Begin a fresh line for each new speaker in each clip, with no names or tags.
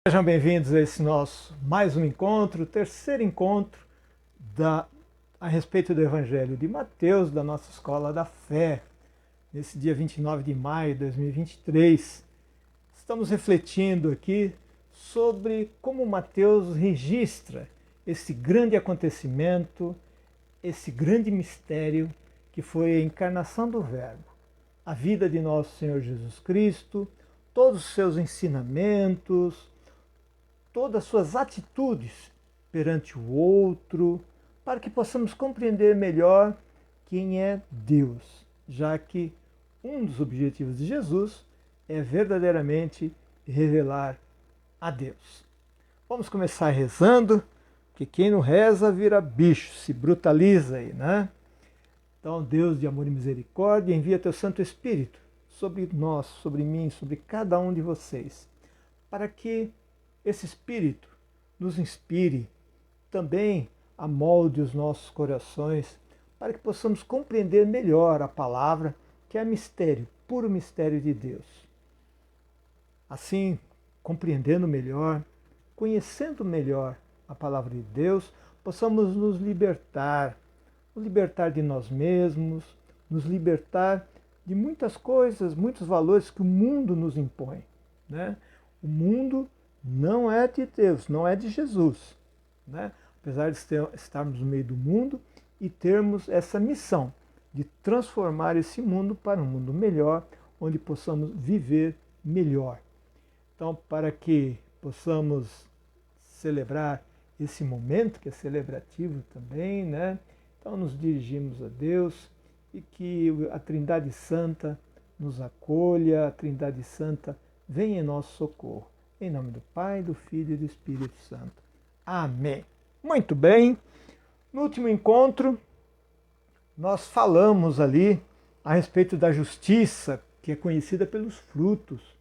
Sejam bem-vindos a esse nosso mais um encontro, o terceiro encontro a respeito do Evangelho de Mateus, da nossa Escola da Fé, nesse dia 29 de maio de 2023. Estamos refletindo aqui sobre como Mateus registra esse grande acontecimento, esse grande mistério que foi a encarnação do Verbo, a vida de nosso Senhor Jesus Cristo, todos os seus ensinamentos, todas as suas atitudes perante o outro, para que possamos compreender melhor quem é Deus, já que um dos objetivos de Jesus é verdadeiramente revelar a Deus. Vamos começar rezando, porque quem não reza vira bicho, se brutaliza aí, né? Então, Deus de amor e misericórdia, envia teu Santo Espírito sobre nós, sobre mim, sobre cada um de vocês, para que esse Espírito nos inspire, também amolde os nossos corações, para que possamos compreender melhor a palavra, que é mistério, puro mistério de Deus. Assim, compreendendo melhor, conhecendo melhor a palavra de Deus, possamos nos libertar de nós mesmos, nos libertar de muitas coisas, muitos valores que o mundo nos impõe, né? O mundo não é de Deus, não é de Jesus, né? Apesar de estarmos no meio do mundo e termos essa missão de transformar esse mundo para um mundo melhor, onde possamos viver melhor. Então, para que possamos celebrar esse momento, que é celebrativo também, né? Então, nos dirigimos a Deus e que a Trindade Santa nos acolha, a Trindade Santa venha em nosso socorro. Em nome do Pai, do Filho e do Espírito Santo. Amém. Muito bem. No último encontro, nós falamos ali a respeito da justiça, que é conhecida pelos frutos,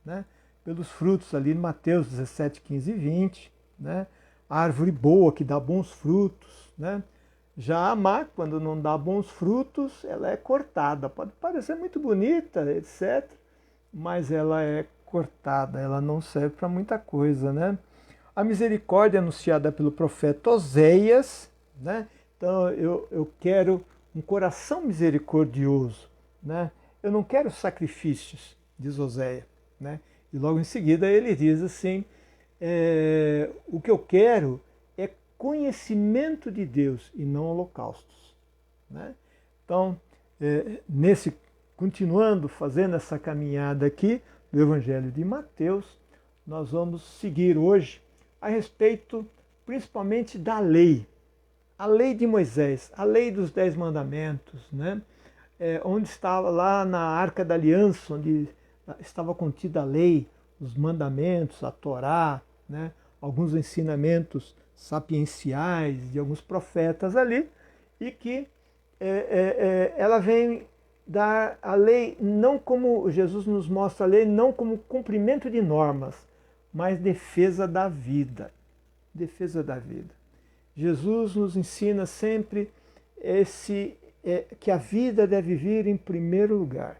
né? Pelos frutos ali em Mateus 17, 15 e 20, né? A árvore boa que dá bons frutos, né? Já a má, quando não dá bons frutos, ela é cortada. Pode parecer muito bonita, etc., mas ela é cortada, ela não serve para muita coisa, né? A misericórdia anunciada pelo profeta Oséias, né? Então eu quero um coração misericordioso, né? Eu não quero sacrifícios, diz Oséias, né? E logo em seguida ele diz assim, o que eu quero é conhecimento de Deus e não holocaustos, né? Então, continuando fazendo essa caminhada aqui do Evangelho de Mateus, nós vamos seguir hoje a respeito principalmente da lei, a lei de Moisés, a lei dos 10 mandamentos, né? Onde estava lá na Arca da Aliança, onde estava contida a lei, os mandamentos, a Torá, né? Alguns ensinamentos sapienciais de alguns profetas ali, e que ela vem dar a lei, não como Jesus nos mostra a lei, não como cumprimento de normas, mas defesa da vida. Defesa da vida. Jesus nos ensina sempre que a vida deve vir em primeiro lugar.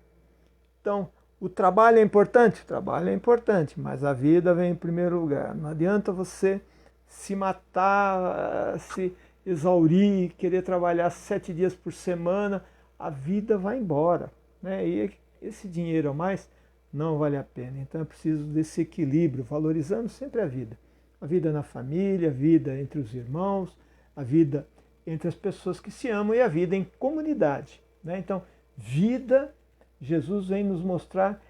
Então, o trabalho é importante? O trabalho é importante, mas a vida vem em primeiro lugar. Não adianta você se matar, se exaurir, querer trabalhar 7 dias por semana, a vida vai embora, né? E esse dinheiro a mais não vale a pena. Então é preciso desse equilíbrio, valorizando sempre a vida. A vida na família, a vida entre os irmãos, a vida entre as pessoas que se amam e a vida em comunidade, né? Então, vida, Jesus vem nos mostrar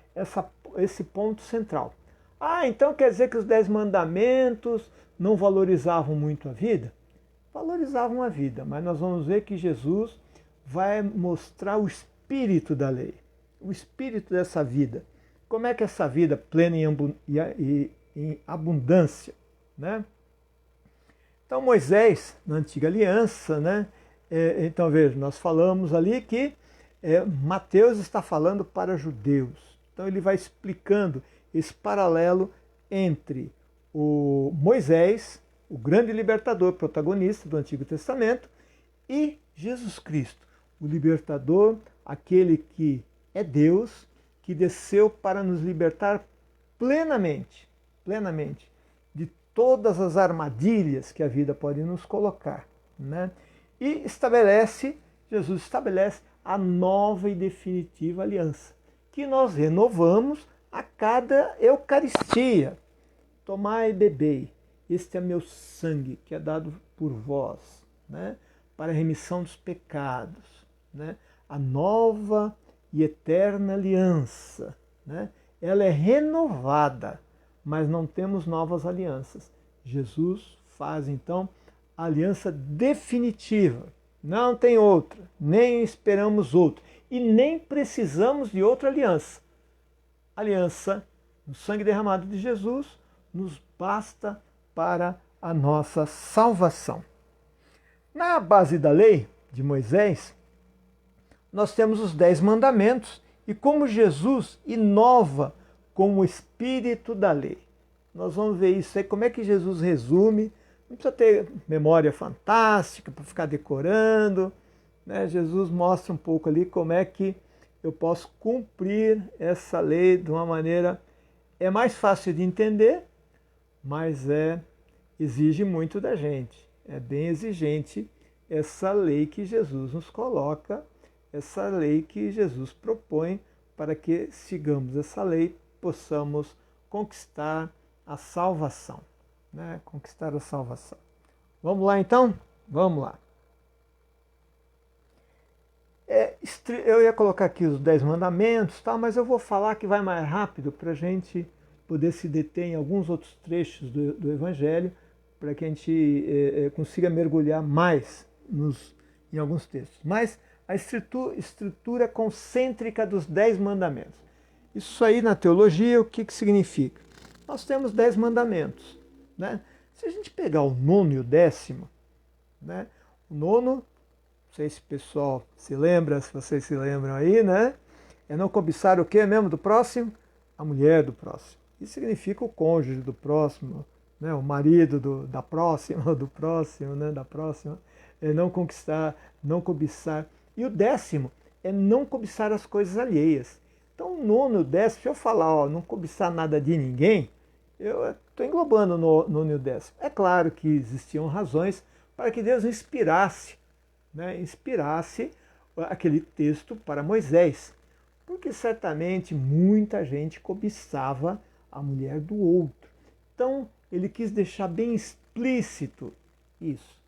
esse ponto central. Ah, então quer dizer que os 10 mandamentos não valorizavam muito a vida? Valorizavam a vida, mas nós vamos ver que Jesus vai mostrar o espírito da lei, o espírito dessa vida. Como é que essa vida plena em abundância, né? Então Moisés, na antiga aliança, né? Então veja, nós falamos ali que Mateus está falando para judeus. Então ele vai explicando esse paralelo entre o Moisés, o grande libertador, protagonista do Antigo Testamento, e Jesus Cristo, o libertador, aquele que é Deus, que desceu para nos libertar plenamente de todas as armadilhas que a vida pode nos colocar, né? E Jesus estabelece a nova e definitiva aliança, que nós renovamos a cada Eucaristia. Tomai e bebei, este é meu sangue que é dado por vós, né? Para a remissão dos pecados, né? A nova e eterna aliança, né? Ela é renovada, mas não temos novas alianças. Jesus faz então a aliança definitiva. Não tem outra, nem esperamos outra e nem precisamos de outra aliança. A aliança no sangue derramado de Jesus nos basta para a nossa salvação. Na base da lei de Moisés, nós temos os 10 mandamentos e como Jesus inova com o espírito da lei. Nós vamos ver isso aí, como é que Jesus resume. Não precisa ter memória fantástica para ficar decorando, né? Jesus mostra um pouco ali como é que eu posso cumprir essa lei de uma maneira... É mais fácil de entender, mas exige muito da gente. É bem exigente essa lei que Jesus nos coloca, essa lei que Jesus propõe para que sigamos essa lei, possamos conquistar a salvação, né? Conquistar a salvação. Vamos lá então? Vamos lá. Eu ia colocar aqui os 10 mandamentos, tá? Mas eu vou falar que vai mais rápido para a gente poder se deter em alguns outros trechos do Evangelho, para que a gente consiga mergulhar mais em alguns textos. Mas a estrutura concêntrica dos 10 mandamentos. Isso aí na teologia, o que significa? Nós temos 10 mandamentos, né? Se a gente pegar o 9º e o 10º, né? O 9º, não sei se o pessoal se lembra, se vocês se lembram aí, né? É não cobiçar o que mesmo do próximo? A mulher do próximo. Isso significa o cônjuge do próximo, né? O marido da próxima, do próximo, né? Da próxima. É não conquistar, não cobiçar. E o 10º é não cobiçar as coisas alheias. Então o 9º e o 10º, se eu falar, ó, não cobiçar nada de ninguém, eu estou englobando no 9º e o 10º. É claro que existiam razões para que Deus inspirasse, né? Inspirasse aquele texto para Moisés. Porque certamente muita gente cobiçava a mulher do outro. Então ele quis deixar bem explícito isso.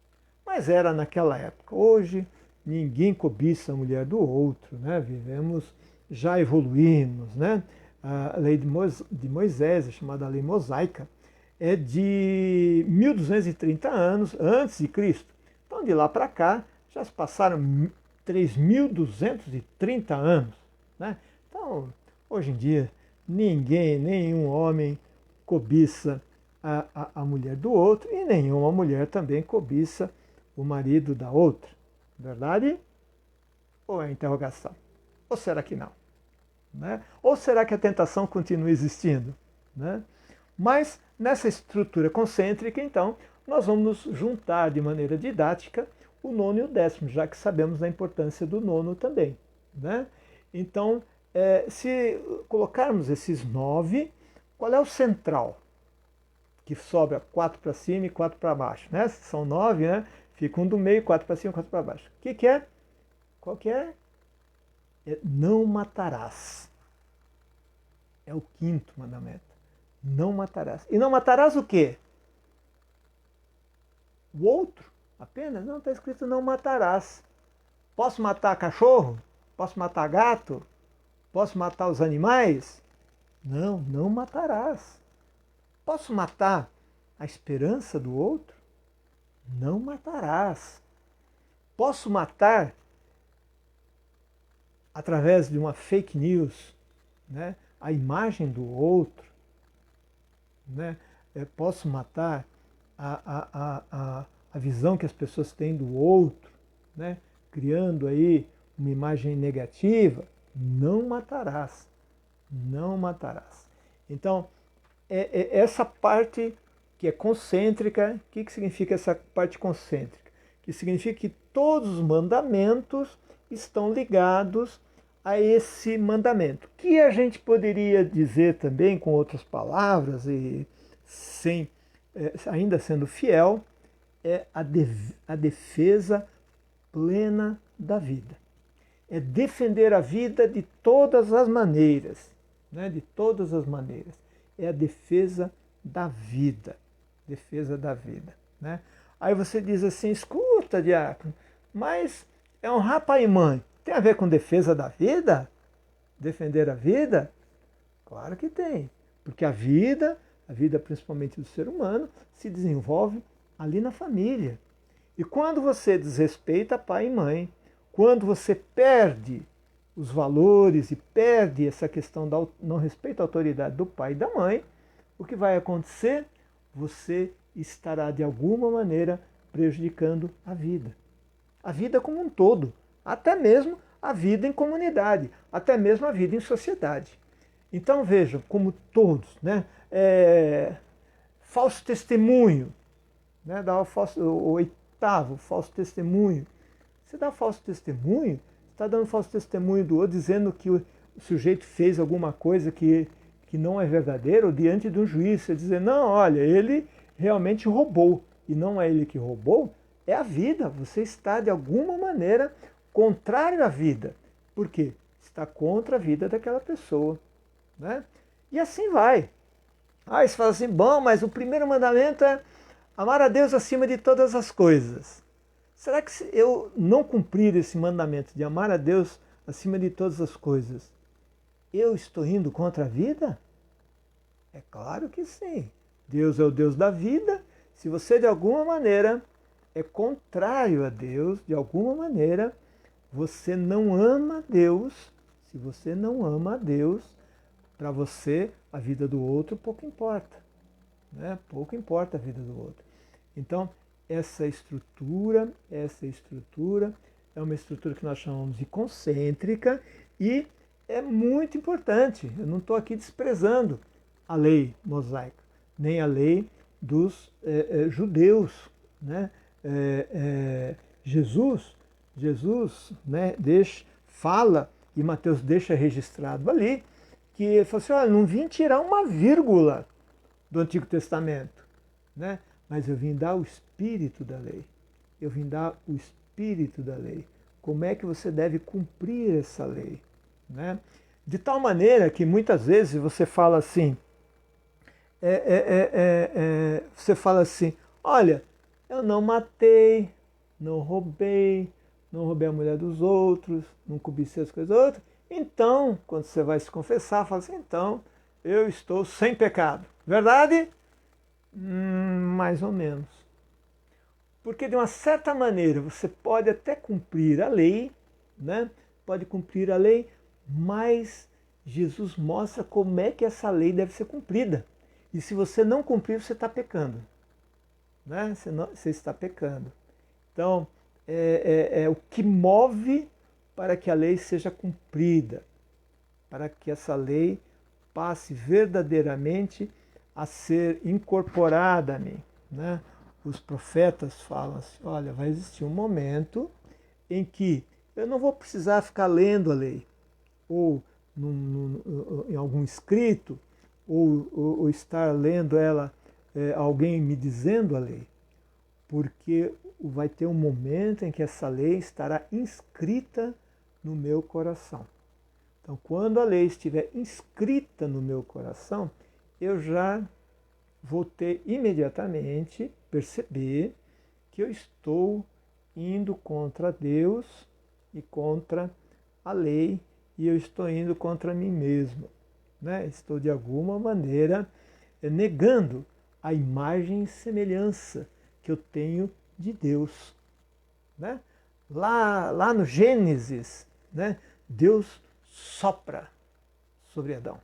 Mas era naquela época. Hoje ninguém cobiça a mulher do outro, né? Já evoluímos, né? A lei de Moisés, chamada lei mosaica, é de 1230 anos antes de Cristo. Então de lá para cá já se passaram 3.230 anos, né? Então hoje em dia nenhum homem cobiça a mulher do outro e nenhuma mulher também cobiça o marido da outra. Verdade? Ou é interrogação? Ou será que não? Né? Ou será que a tentação continua existindo? Né? Mas nessa estrutura concêntrica, então, nós vamos juntar de maneira didática o 9º e o 10º, já que sabemos da importância do 9º também. Né? Então, se colocarmos esses 9, qual é o central? Que sobra 4 para cima e 4 para baixo. Né? São 9, né? Fica um do meio, 4 para cima e 4 para baixo. O que é? Qual que é? Não matarás. É o 5º mandamento. Não matarás. E não matarás o quê? O outro? Apenas? Não, está escrito não matarás. Posso matar cachorro? Posso matar gato? Posso matar os animais? Não, não matarás. Posso matar a esperança do outro? Não matarás. Posso matar através de uma fake news, né, a imagem do outro, né? Posso matar a visão que as pessoas têm do outro, né, criando aí uma imagem negativa. Não matarás, não matarás. Então, essa parte que é concêntrica. O que significa essa parte concêntrica? Que significa que todos os mandamentos estão ligados a esse mandamento, que a gente poderia dizer também com outras palavras e sem ainda sendo fiel, é a defesa plena da vida. É defender a vida de todas as maneiras, né? De todas as maneiras. É a defesa da vida. Defesa da vida, né? Aí você diz assim, escuta, diácono, mas é honrar pai e mãe. Tem a ver com defesa da vida? Defender a vida? Claro que tem. Porque a vida principalmente do ser humano, se desenvolve ali na família. E quando você desrespeita pai e mãe, quando você perde os valores e perde essa questão do não respeito à autoridade do pai e da mãe, o que vai acontecer? Você estará de alguma maneira prejudicando a vida como um todo, até mesmo a vida em comunidade, até mesmo a vida em sociedade. Então vejam, como todos, né? Falso testemunho, né? O oitavo, falso testemunho. Você dá falso testemunho, está dando falso testemunho do outro, dizendo que o sujeito fez alguma coisa que não é verdadeira, ou diante de um juiz, você dizer, não, olha, ele realmente roubou, e não é ele que roubou, é a vida. Você está, de alguma maneira, contrário à vida. Por quê? Está contra a vida daquela pessoa. Né? E assim vai. Aí você fala assim, bom, mas o primeiro mandamento é amar a Deus acima de todas as coisas. Será que se eu não cumprir esse mandamento de amar a Deus acima de todas as coisas, eu estou indo contra a vida? É claro que sim. Deus é o Deus da vida. Se você de alguma maneira é contrário a Deus, de alguma maneira, você não ama Deus. Se você não ama a Deus, para você a vida do outro pouco importa. Né? Pouco importa a vida do outro. Então, essa estrutura é uma estrutura que nós chamamos de concêntrica e é muito importante. Eu não estou aqui desprezando a lei mosaica, nem a lei dos judeus. Né? Jesus, né, fala, e Mateus deixa registrado ali, que ele falou assim, olha, não vim tirar uma vírgula do Antigo Testamento, né? Mas eu vim dar o espírito da lei. Eu vim dar o espírito da lei. Como é que você deve cumprir essa lei? Né? De tal maneira que muitas vezes você fala assim, você fala assim, olha, eu não matei, não roubei a mulher dos outros, não cobicei as coisas dos outros. Então, quando você vai se confessar, fala assim, então, eu estou sem pecado. Verdade? Mais ou menos. Porque de uma certa maneira você pode até cumprir a lei, né? Pode cumprir a lei, mas Jesus mostra como é que essa lei deve ser cumprida. E se você não cumprir, você está pecando. Né? Você está pecando. Então, é o que move para que a lei seja cumprida, para que essa lei passe verdadeiramente a ser incorporada a mim. Né? Os profetas falam assim, olha, vai existir um momento em que eu não vou precisar ficar lendo a lei, ou em algum escrito, ou estar lendo ela, alguém me dizendo a lei, porque vai ter um momento em que essa lei estará inscrita no meu coração. Então, quando a lei estiver inscrita no meu coração, eu já vou ter imediatamente perceber que eu estou indo contra Deus e contra a lei, e eu estou indo contra mim mesmo. Né? Estou, de alguma maneira, negando a imagem e semelhança que eu tenho de Deus. Né? Lá no Gênesis, né? Deus sopra sobre Adão.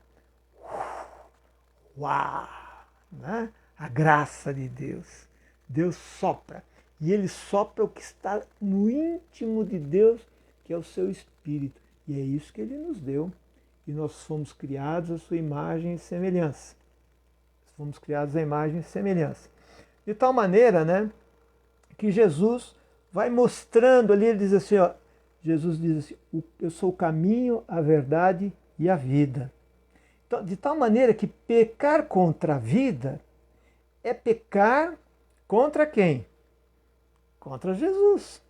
Uau! Né? A graça de Deus. Deus sopra. E ele sopra o que está no íntimo de Deus, que é o seu Espírito. E é isso que ele nos deu. E nós fomos criados à sua imagem e semelhança. Fomos criados à imagem e semelhança. De tal maneira, né, que Jesus vai mostrando ali, ele diz assim, ó, Jesus diz assim, eu sou o caminho, a verdade e a vida. Então, de tal maneira que pecar contra a vida é pecar contra quem? Contra Jesus.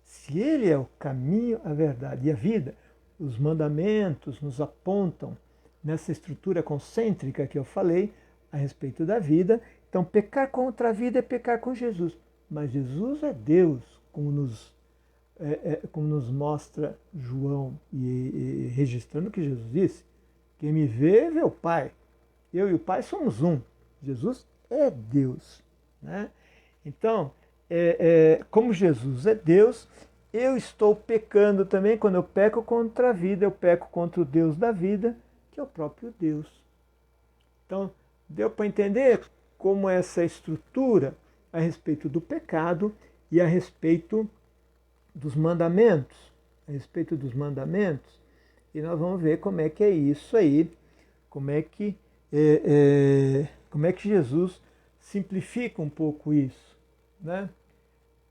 Se Ele é o caminho, a verdade e a vida, os mandamentos nos apontam nessa estrutura concêntrica que eu falei a respeito da vida. Então, pecar contra a vida é pecar com Jesus. Mas Jesus é Deus, como nos mostra João, e registrando o que Jesus disse: quem me vê, vê o Pai. Eu e o Pai somos um. Jesus é Deus. Né? Então, como Jesus é Deus, eu estou pecando também. Quando eu peco contra a vida, eu peco contra o Deus da vida, que é o próprio Deus. Então, deu para entender como essa estrutura a respeito do pecado e a respeito dos mandamentos. A respeito dos mandamentos. E nós vamos ver como é que é isso aí, como é que Jesus simplifica um pouco isso, né?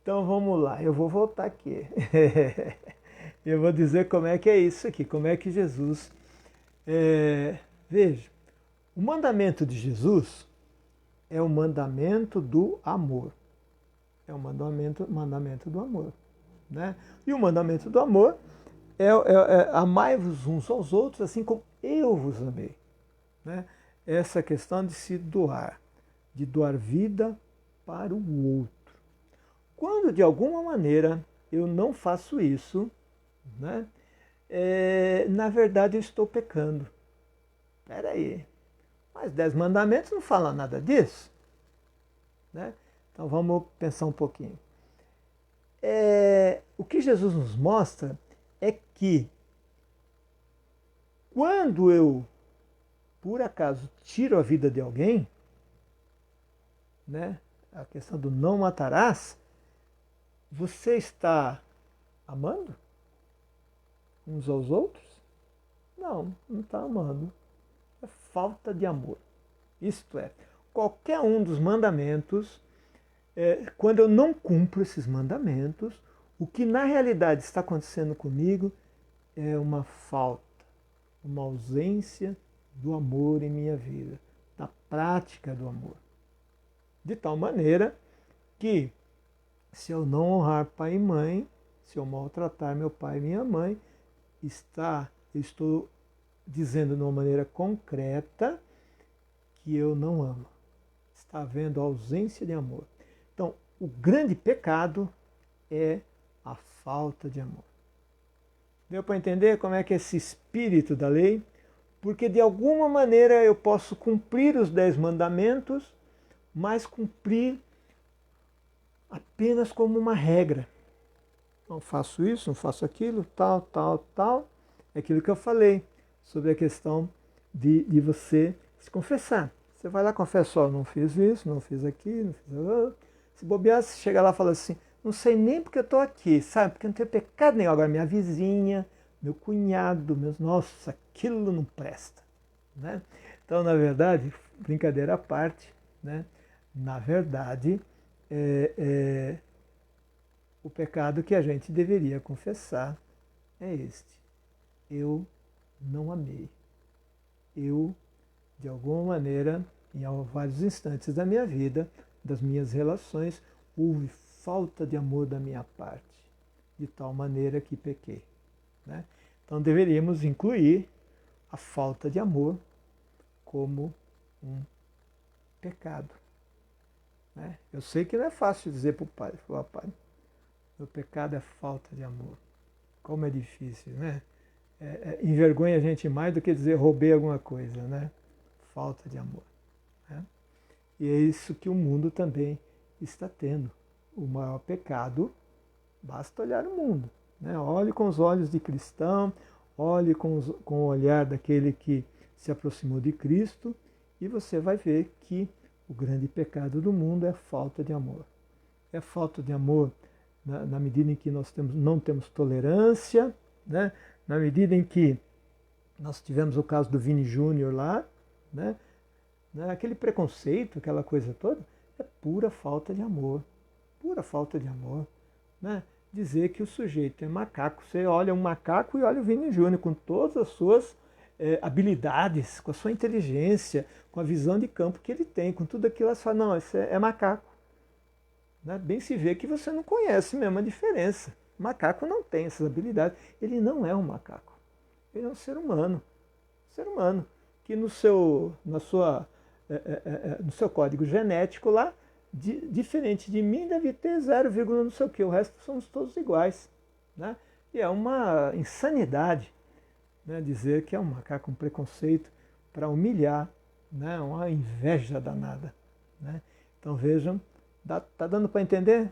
Então vamos lá, eu vou voltar aqui. Eu vou dizer como é que é isso aqui, como é que Jesus... veja, o mandamento de Jesus é o mandamento do amor. É o mandamento do amor. Né? E o mandamento do amor é amai-vos uns aos outros assim como eu vos amei. Né? Essa questão de se doar, de doar vida para o outro. Quando de alguma maneira eu não faço isso, né, na verdade eu estou pecando. Espera aí, mas 10 mandamentos não falam nada disso. Né? Então vamos pensar um pouquinho. O que Jesus nos mostra é que quando eu, por acaso, tiro a vida de alguém, né, a questão do não matarás, você está amando uns aos outros? Não, não está amando. É falta de amor. Isto é, qualquer um dos mandamentos, quando eu não cumpro esses mandamentos, o que na realidade está acontecendo comigo é uma falta, uma ausência do amor em minha vida, da prática do amor. De tal maneira que, se eu não honrar pai e mãe, se eu maltratar meu pai e minha mãe, eu estou dizendo de uma maneira concreta que eu não amo. Está havendo ausência de amor. Então, o grande pecado é a falta de amor. Deu para entender como é que é esse espírito da lei? Porque de alguma maneira eu posso cumprir os 10 mandamentos, mas cumprir apenas como uma regra. Não faço isso, não faço aquilo, tal, tal, tal. É aquilo que eu falei sobre a questão de você se confessar. Você vai lá e confessa, não fiz isso, não fiz aquilo, não fiz aquilo. Se bobear, você chega lá e fala assim, não sei nem porque eu estou aqui, sabe? Porque eu não tenho pecado nenhum. Agora, minha vizinha, meu cunhado, nossa, aquilo não presta. Né? Então, na verdade, brincadeira à parte, né? Na verdade, o pecado que a gente deveria confessar é este. Eu não amei. Eu, de alguma maneira, em vários instantes da minha vida, das minhas relações, houve falta de amor da minha parte, de tal maneira que pequei. Né? Então deveríamos incluir a falta de amor como um pecado. Né? Eu sei que não é fácil dizer para o pai, pai, meu pecado é falta de amor. Como é difícil, né? Envergonha a gente mais do que dizer roubei alguma coisa, né? Falta de amor. Né? E é isso que o mundo também está tendo. O maior pecado, basta olhar o mundo. Né? Olhe com os olhos de cristão, olhe com o olhar daquele que se aproximou de Cristo e você vai ver que o grande pecado do mundo é a falta de amor. É falta de amor na medida em que nós não temos tolerância, né? Na medida em que nós tivemos o caso do Vini Júnior lá, né? Aquele preconceito, aquela coisa toda, é pura falta de amor. Pura falta de amor. Né? Dizer que o sujeito é macaco. Você olha um macaco e olha o Vini Júnior com todas as suas habilidades, com a sua inteligência, com a visão de campo que ele tem, com tudo aquilo, você fala, não, esse é macaco. Né? Bem se vê que você não conhece mesmo a diferença. O macaco não tem essas habilidades. Ele não é um macaco. Ele é um ser humano. Ser humano que no seu código genético lá, diferente de mim, deve ter 0, não sei o que. O resto somos todos iguais. Né? E é uma insanidade, né, dizer que é um macaco, um preconceito para humilhar, né, uma inveja danada. Né? Então vejam, tá dando para entender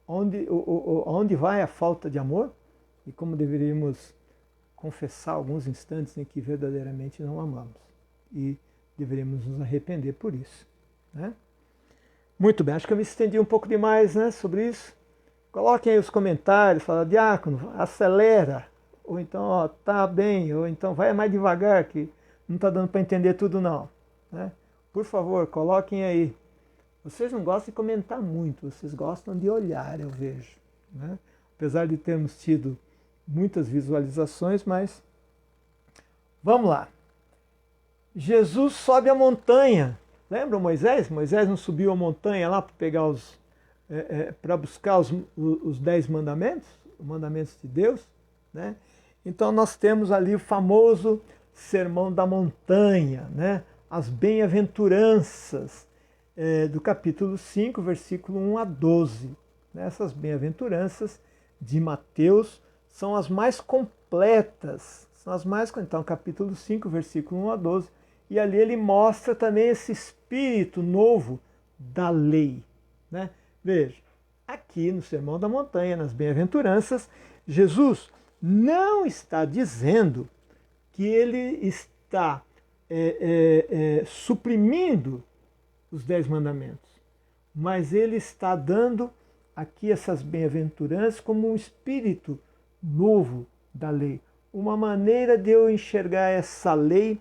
onde vai a falta de amor e como deveríamos confessar alguns instantes em que verdadeiramente não amamos. E deveríamos nos arrepender por isso. Né? Muito bem, acho que eu me estendi um pouco demais, né, sobre isso. Coloquem aí os comentários, fala, diácono, acelera, ou então, ó, tá bem, ou então vai mais devagar, que não está dando para entender tudo não. Né? Por favor, coloquem aí. Vocês não gostam de comentar muito, vocês gostam de olhar, eu vejo. Né? Apesar de termos tido muitas visualizações, mas vamos lá. Jesus sobe a montanha. Lembra Moisés? Moisés não subiu a montanha lá para pegar para buscar os 10 mandamentos, os mandamentos de Deus. Né? Então nós temos ali o famoso Sermão da Montanha, né? As bem-aventuranças do capítulo 5, versículo 1 a 12. Essas bem-aventuranças de Mateus são as mais completas. Então, capítulo 5, versículo 1 a 12. E ali ele mostra também esse espírito novo da lei. Né? Veja, aqui no Sermão da Montanha, nas bem-aventuranças, Jesus não está dizendo que ele está suprimindo os 10 mandamentos, mas ele está dando aqui essas bem-aventuranças como um espírito novo da lei, uma maneira de eu enxergar essa lei,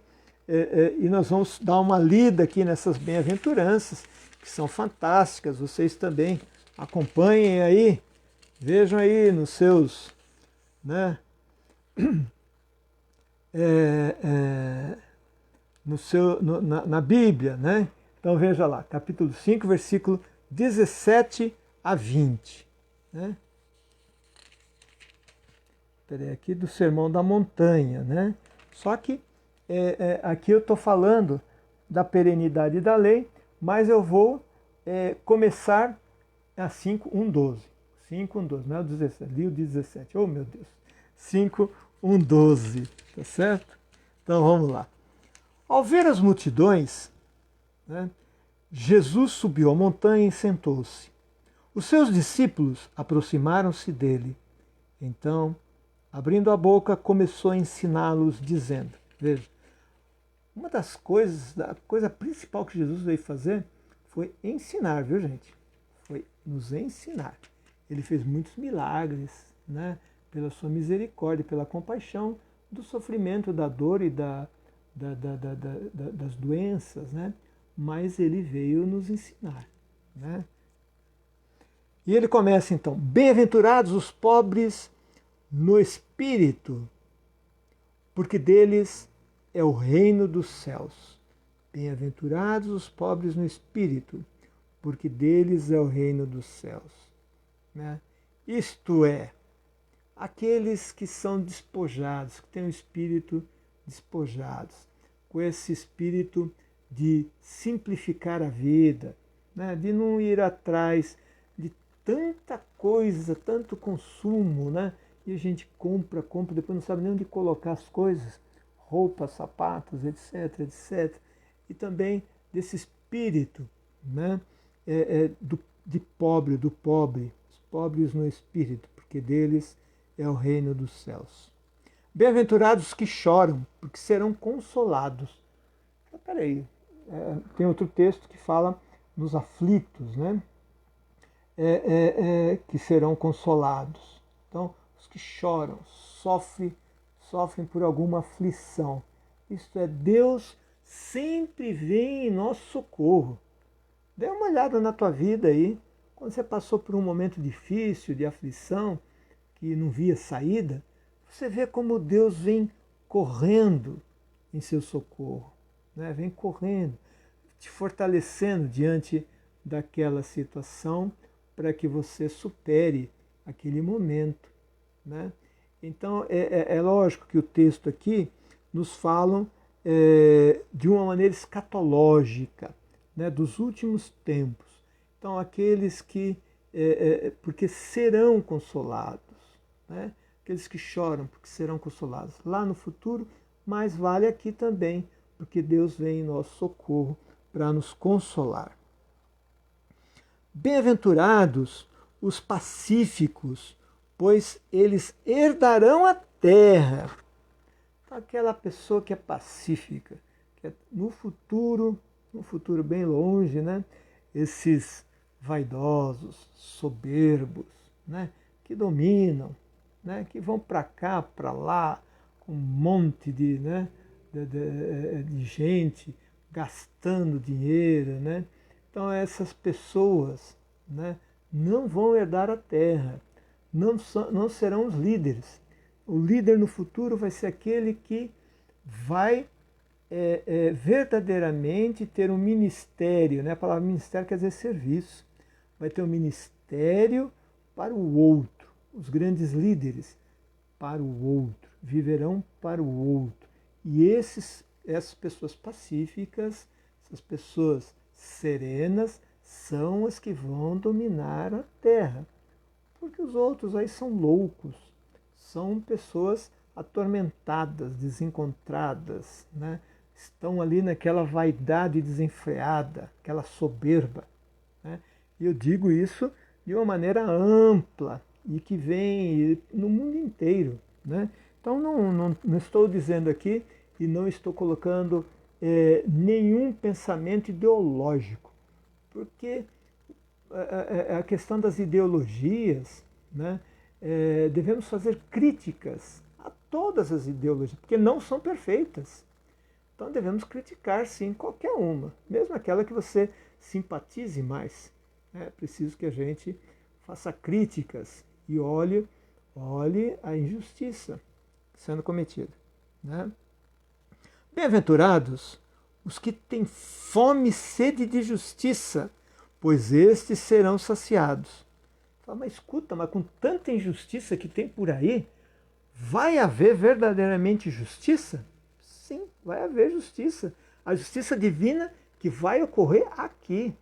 e nós vamos dar uma lida aqui nessas bem-aventuranças, que são fantásticas, vocês também acompanhem aí, vejam aí nos seus, né, na Bíblia, né? Então veja lá, capítulo 5, versículo 17 a 20. Né? Peraí, aqui do Sermão da Montanha. Né? Só que aqui eu estou falando da perenidade da lei, mas eu vou começar a 5:1:12. 5:1:12, não é o 17, li o 17. Oh meu Deus! 5:1:12, tá certo? Então vamos lá. Ao ver as multidões, né, Jesus subiu a montanha e sentou-se. Os seus discípulos aproximaram-se dele. Então, abrindo a boca, começou a ensiná-los, dizendo, veja, uma das coisas, a coisa principal que Jesus veio fazer foi ensinar, viu gente? Foi nos ensinar. Ele fez muitos milagres, né, pela sua misericórdia, pela compaixão do sofrimento, da dor e das doenças, né? Mas ele veio nos ensinar. Né? E ele começa então, bem-aventurados os pobres no espírito, porque deles é o reino dos céus. Bem-aventurados os pobres no espírito, porque deles é o reino dos céus. Né? Isto é, aqueles que são despojados, que têm o espírito despojados, com esse espírito de simplificar a vida, né? De não ir atrás de tanta coisa, tanto consumo, né? E a gente compra, depois não sabe nem onde colocar as coisas, roupas, sapatos, etc, etc. E também desse espírito, né? Do pobre, os pobres no espírito, porque deles é o reino dos céus. Bem-aventurados que choram, porque serão consolados. Peraí, tem outro texto que fala nos aflitos, né? Que serão consolados. Então, os que choram, sofrem por alguma aflição. Isto é, Deus sempre vem em nosso socorro. Dê uma olhada na tua vida aí. Quando você passou por um momento difícil, de aflição, que não via saída, você vê como Deus vem correndo em seu socorro, né? Vem correndo, te fortalecendo diante daquela situação para que você supere aquele momento, né? Então é lógico que o texto aqui nos fala de uma maneira escatológica, né? Dos últimos tempos. Então aqueles que porque serão consolados, né? Aqueles que choram porque serão consolados lá no futuro, mas vale aqui também, porque Deus vem em nosso socorro para nos consolar. Bem-aventurados os pacíficos, pois eles herdarão a terra. Então, aquela pessoa que é pacífica, que é no futuro bem longe, né? Esses vaidosos, soberbos, né? Que dominam, né? Que vão para cá, para lá, com um monte de, né? de gente gastando dinheiro, né? Então essas pessoas, né, não vão herdar a terra, não serão os líderes. O líder no futuro vai ser aquele que vai verdadeiramente ter um ministério, né? A palavra ministério quer dizer serviço. Vai ter um ministério para o outro, os grandes líderes para o outro, viverão para o outro. E essas pessoas pacíficas, essas pessoas serenas, são as que vão dominar a terra. Porque os outros aí são loucos, são pessoas atormentadas, desencontradas, né? Estão ali naquela vaidade desenfreada, aquela soberba, né? E eu digo isso de uma maneira ampla e que vem no mundo inteiro, né? Então não estou dizendo aqui e não estou colocando nenhum pensamento ideológico, porque a questão das ideologias, né? Devemos fazer críticas a todas as ideologias, porque não são perfeitas. Então devemos criticar sim qualquer uma, mesmo aquela que você simpatize mais. É preciso que a gente faça críticas e olhe a injustiça sendo cometida, né? Bem-aventurados os que têm fome e sede de justiça, pois estes serão saciados. Fala, mas escuta, mas com tanta injustiça que tem por aí, vai haver verdadeiramente justiça? Sim, vai haver justiça. A justiça divina que vai ocorrer aqui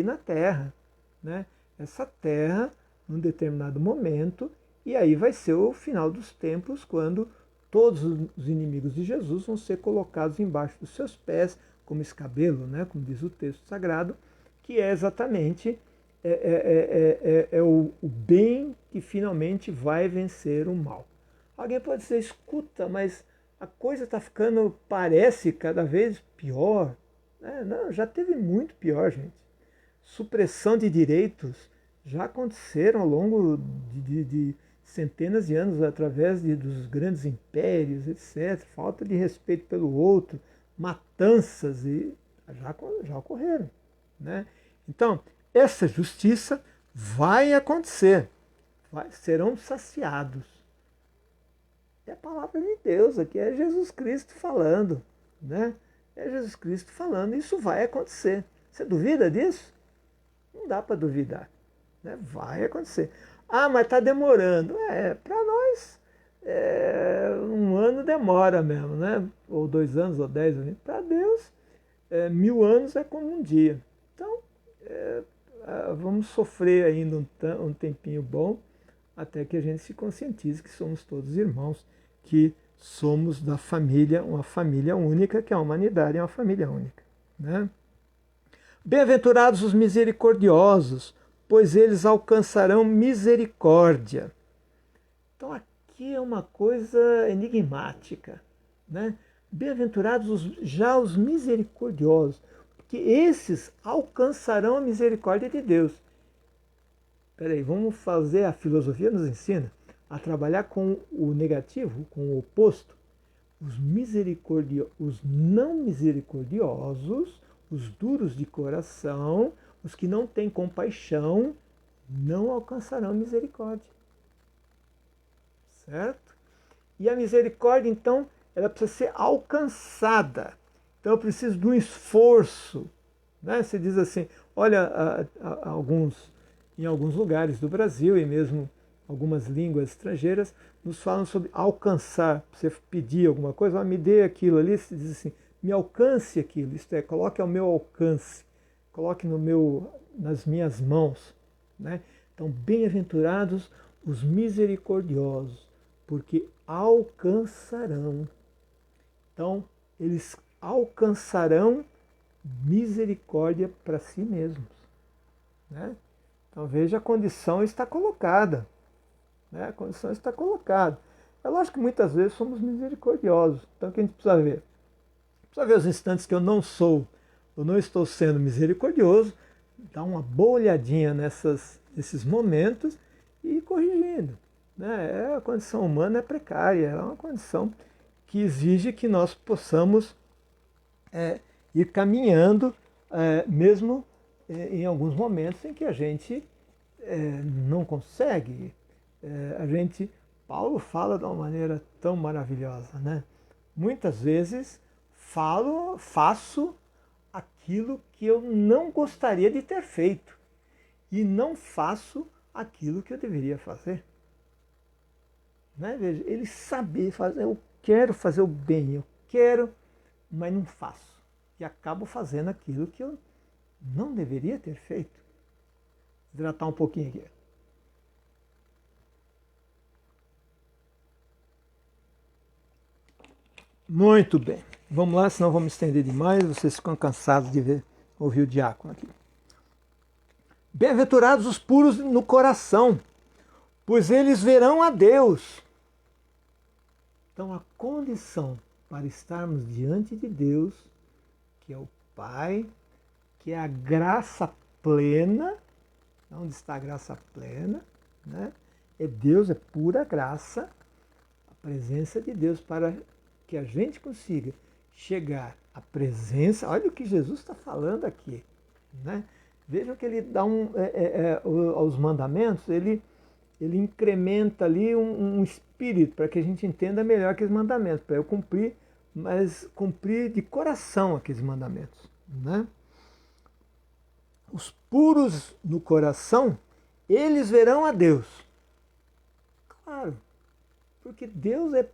na Terra, né? Essa Terra, num determinado momento, e aí vai ser o final dos tempos, quando todos os inimigos de Jesus vão ser colocados embaixo dos seus pés, como escabelo, né? Como diz o texto sagrado, que é exatamente o bem que finalmente vai vencer o mal. Alguém pode dizer, escuta, mas a coisa está ficando, parece, cada vez pior. Não, já teve muito pior, gente. Supressão de direitos já aconteceram ao longo de centenas de anos através dos grandes impérios, etc. Falta de respeito pelo outro, matanças já ocorreram, né? Então, essa justiça vai acontecer, serão saciados. É a palavra de Deus, aqui é Jesus Cristo falando, né? É Jesus Cristo falando, isso vai acontecer. Você duvida disso? Não dá para duvidar, né? Vai acontecer. Ah, mas está demorando. Para nós, um ano demora mesmo, né? Ou 2 anos, ou 10 anos. Para Deus, 1000 anos é como um dia. Então, vamos sofrer ainda um tempinho bom, até que a gente se conscientize que somos todos irmãos, que somos da família, uma família única, que a humanidade é uma família única, né? Bem-aventurados os misericordiosos, pois eles alcançarão misericórdia. Então aqui é uma coisa enigmática, né? Bem-aventurados já os misericordiosos, porque esses alcançarão a misericórdia de Deus. Peraí, vamos fazer, a filosofia nos ensina a trabalhar com o negativo, com o oposto. Os não misericordiosos, os duros de coração, os que não têm compaixão, não alcançarão misericórdia. Certo? E a misericórdia, então, ela precisa ser alcançada. Então eu preciso de um esforço. Né? Você diz assim, olha, em alguns lugares do Brasil e mesmo algumas línguas estrangeiras nos falam sobre alcançar. Você pedir alguma coisa, me dê aquilo ali, você diz assim, me alcance aquilo, isto é, coloque ao meu alcance, coloque nas minhas mãos. Né? Então, bem-aventurados os misericordiosos, porque alcançarão. Então, eles alcançarão misericórdia para si mesmos. Né? Então veja, a condição está colocada. Né? A condição está colocada. É lógico que muitas vezes somos misericordiosos. Então o que a gente precisa ver? Precisa ver os instantes que eu não estou sendo misericordioso, dar uma boa olhadinha nesses momentos e ir corrigindo. Né? A condição humana é precária, é uma condição que exige que nós possamos ir caminhando, mesmo em alguns momentos em que a gente não consegue. Paulo fala de uma maneira tão maravilhosa, né? Muitas vezes faço aquilo que eu não gostaria de ter feito e não faço aquilo que eu deveria fazer. Né? Veja, ele saber fazer, eu quero fazer o bem, eu quero, mas não faço. E acabo fazendo aquilo que eu não deveria ter feito. Vou hidratar um pouquinho aqui. Muito bem. Vamos lá, senão vamos estender demais. Vocês ficam cansados de ouvir o diácono aqui. Bem-aventurados os puros no coração, pois eles verão a Deus. Então, a condição para estarmos diante de Deus, que é o Pai, que é a graça plena, onde está a graça plena, né? Deus, é pura graça, a presença de Deus, para que a gente consiga chegar à presença. Olha o que Jesus está falando aqui. Né? Vejam que ele dá aos mandamentos, ele incrementa ali um espírito para que a gente entenda melhor aqueles mandamentos, para eu cumprir, mas cumprir de coração aqueles mandamentos. Né? Os puros no coração, eles verão a Deus. Claro, porque Deus é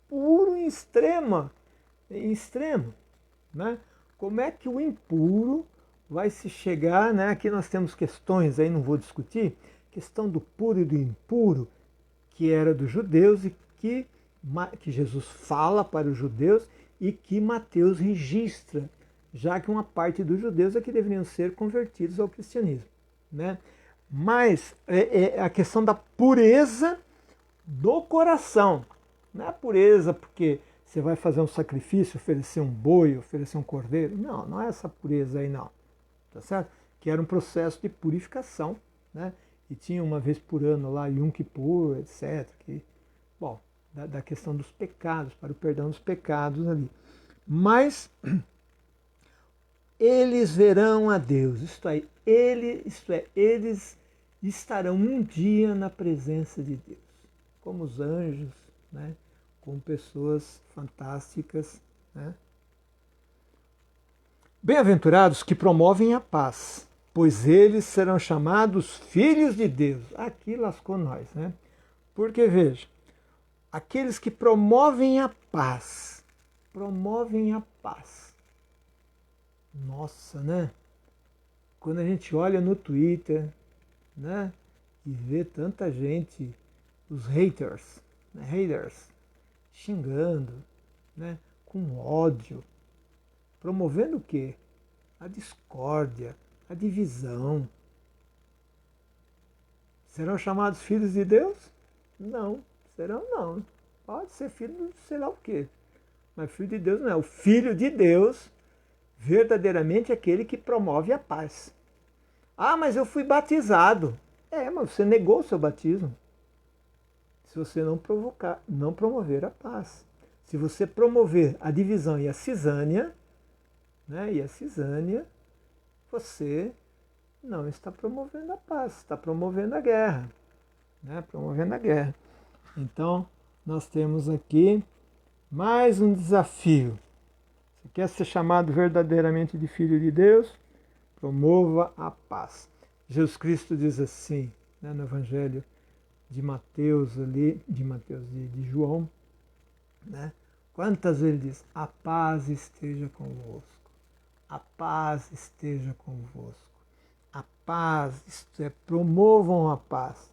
puro em extremo. Né? Como é que o impuro vai se chegar, né? Aqui nós temos questões, aí não vou discutir, questão do puro e do impuro, que era dos judeus e que Jesus fala para os judeus e que Mateus registra, já que uma parte dos judeus é que deveriam ser convertidos ao cristianismo. Né? Mas a questão da pureza do coração. Não é a pureza porque você vai fazer um sacrifício, oferecer um boi, oferecer um cordeiro. Não, não é essa pureza aí não. Tá certo? Que era um processo de purificação, né? E tinha uma vez por ano lá Yom Kippur, etc. Bom, da questão dos pecados, para o perdão dos pecados ali. Mas eles verão a Deus, isto é, eles estarão um dia na presença de Deus, como os anjos, né? Com pessoas fantásticas. Né? Bem-aventurados que promovem a paz, pois eles serão chamados filhos de Deus. Aqui lascou nós, né? Porque, veja, aqueles que promovem a paz, Nossa, né? Quando a gente olha no Twitter, né? E vê tanta gente, os haters, xingando, né? Com ódio, promovendo o quê? A discórdia, a divisão. Serão chamados filhos de Deus? Não, serão não. Pode ser filho de sei lá o quê. Mas filho de Deus não é. O filho de Deus verdadeiramente é aquele que promove a paz. Ah, mas eu fui batizado. Mas você negou o seu batismo. Se você não promover a paz. Se você promover a divisão e a cisânia, né, você não está promovendo a paz, está promovendo a guerra. Né, promovendo a guerra. Então, nós temos aqui Mais um desafio. Você quer ser chamado verdadeiramente de filho de Deus? Promova a paz. Jesus Cristo diz assim, né, no Evangelho de Mateus ali, de João, né? Quantas vezes ele diz, a paz esteja convosco, a paz esteja convosco, a paz, isto é, promovam a paz.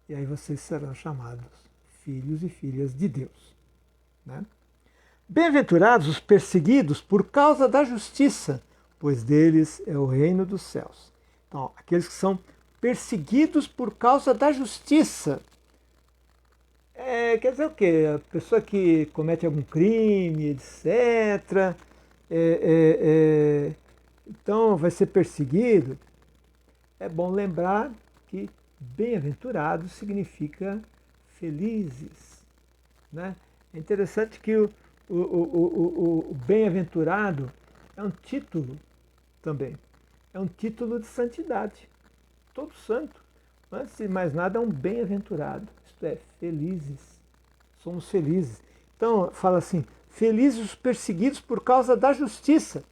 E aí vocês serão chamados filhos e filhas de Deus. Né? Bem-aventurados os perseguidos por causa da justiça, pois deles é o reino dos céus. Então, aqueles que são perseguidos por causa da justiça. Quer dizer o quê? A pessoa que comete algum crime, etc. Então vai ser perseguido. É bom lembrar que bem-aventurado significa felizes. Né? É interessante que o bem-aventurado é um título também. É um título de santidade. Todo santo, antes de mais nada, é um bem-aventurado. Isto é, felizes. Somos felizes. Então, fala assim, felizes os perseguidos por causa da justiça.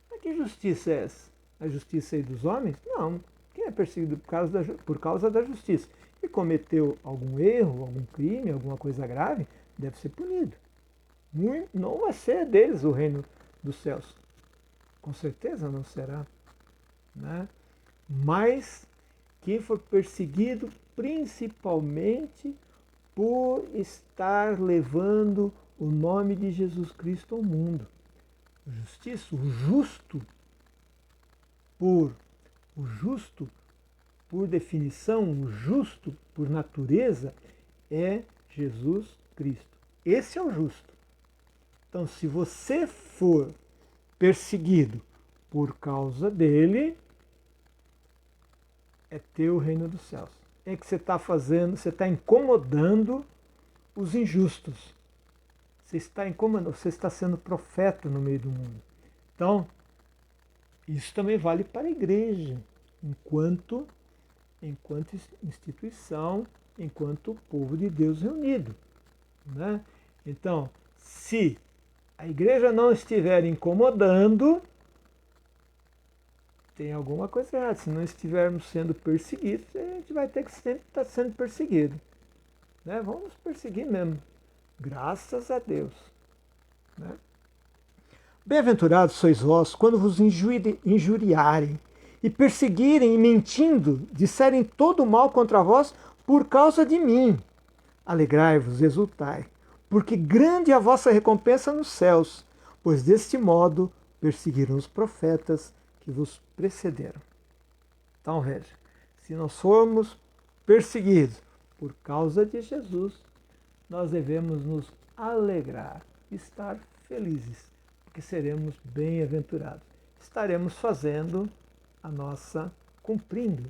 Mas que justiça é essa? A justiça aí dos homens? Não. Quem é perseguido por causa da justiça? E cometeu algum erro, algum crime, alguma coisa grave, deve ser punido. Não vai ser deles o reino dos céus. Com certeza não será. Né? Mas quem for perseguido principalmente por estar levando o nome de Jesus Cristo ao mundo. Justiça, o justo, por definição, o justo por natureza é Jesus Cristo. Esse é o justo. Então, se você for perseguido por causa dele, é teu o reino dos céus. É que você está fazendo, você está incomodando os injustos. Você está incomodando, você está sendo profeta no meio do mundo. Então, isso também vale para a igreja, enquanto instituição, enquanto povo de Deus reunido. Né? Então, se a igreja não estiver incomodando, tem alguma coisa errada. Se não estivermos sendo perseguidos, a gente vai ter que sempre estar sendo perseguido. Né? Vamos perseguir mesmo. Graças a Deus. Né? Bem-aventurados sois vós quando vos injuriarem e perseguirem e mentindo, disserem todo mal contra vós por causa de mim. Alegrai-vos, exultai, porque grande é a vossa recompensa nos céus, pois deste modo perseguiram os profetas que vos precederam. Então, veja, se nós formos perseguidos por causa de Jesus, nós devemos nos alegrar, estar felizes, porque seremos bem-aventurados. Estaremos fazendo cumprindo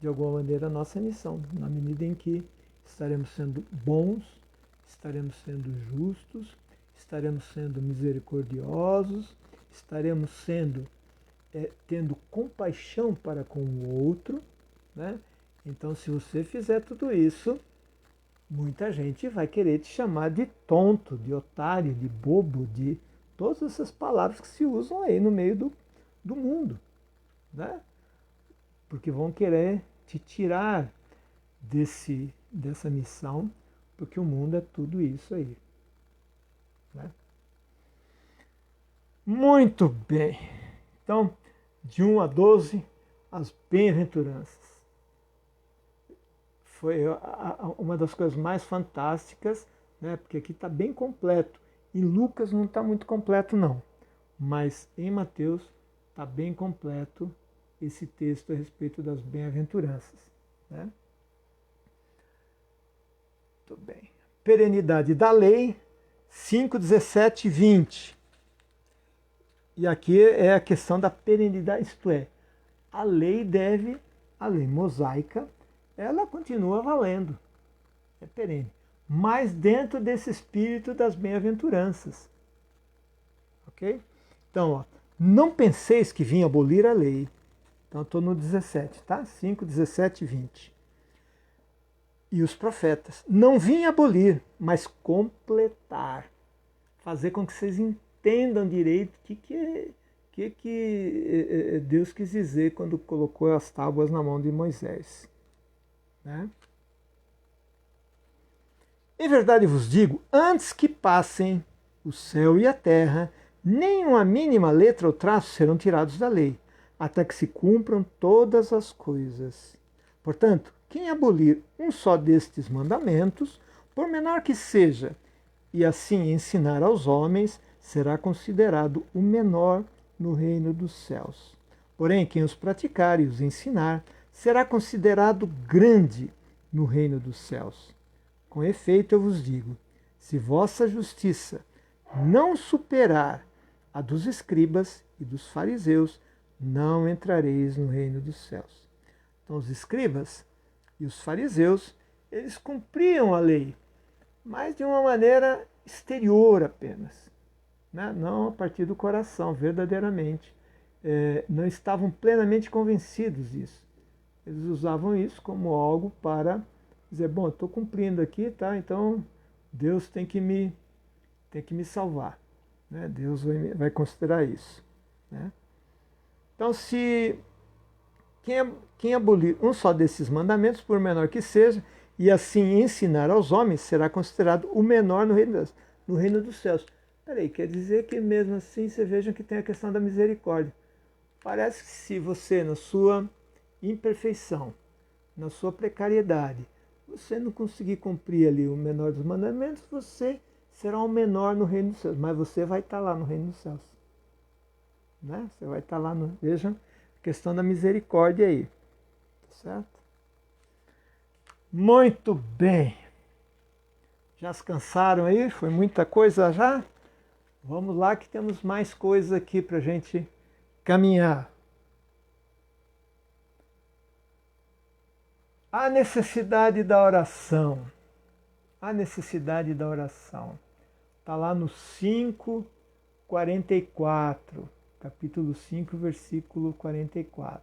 de alguma maneira a nossa missão, na medida em que estaremos sendo bons, estaremos sendo justos, estaremos sendo misericordiosos, estaremos tendo compaixão para com o outro. Né? Então, se você fizer tudo isso, muita gente vai querer te chamar de tonto, de otário, de bobo, de todas essas palavras que se usam aí no meio do mundo. Né? Porque vão querer te tirar dessa missão, porque o mundo é tudo isso aí. Né? Muito bem. Então, de 1 a 12, as bem-aventuranças. Foi uma das coisas mais fantásticas, né? Porque aqui está bem completo. Em Lucas não está muito completo, não. Mas em Mateus está bem completo esse texto a respeito das bem-aventuranças. Né? Muito bem. Perenidade da lei, 5, 17 e 20. E aqui é a questão da perenidade, isto é, a lei mosaica, ela continua valendo, é perene, mas dentro desse espírito das bem-aventuranças. Ok? Então, ó, não penseis que vim abolir a lei. Então, estou no 17, tá? 5, 17 e 20. E os profetas. Não vim abolir, mas completar. fazer com que vocês entendam direito o que Deus quis dizer quando colocou as tábuas na mão de Moisés. Né? Em verdade vos digo, antes que passem o céu e a terra, nem uma mínima letra ou traço serão tirados da lei, até que se cumpram todas as coisas. Portanto, quem abolir um só destes mandamentos, por menor que seja, e assim ensinar aos homens, será considerado o menor no reino dos céus. Porém, quem os praticar e os ensinar, será considerado grande no reino dos céus. Com efeito, eu vos digo, se vossa justiça não superar a dos escribas e dos fariseus, não entrareis no reino dos céus. Então, os escribas e os fariseus, eles cumpriam a lei, mas de uma maneira exterior apenas, né? Não a partir do coração, verdadeiramente. Não estavam plenamente convencidos disso. Eles usavam isso como algo para dizer, bom, estou cumprindo aqui, tá? Então Deus tem que me salvar. Né? Deus vai considerar isso. Né? Então, se quem abolir um só desses mandamentos, por menor que seja, e assim ensinar aos homens, será considerado o menor no reino dos céus. Peraí, quer dizer que mesmo assim, você veja que tem a questão da misericórdia. Parece que se você, na sua imperfeição, na sua precariedade, você não conseguir cumprir ali o menor dos mandamentos, você será o menor no reino dos céus, mas você vai estar lá no reino dos céus. Né? Você vai estar lá no... Veja a questão da misericórdia aí. Tá certo? Muito bem. Já se cansaram aí? Foi muita coisa já? Vamos lá que temos mais coisas aqui para a gente caminhar. A necessidade da oração. A necessidade da oração. Está lá no 5:44, capítulo 5, versículo 44.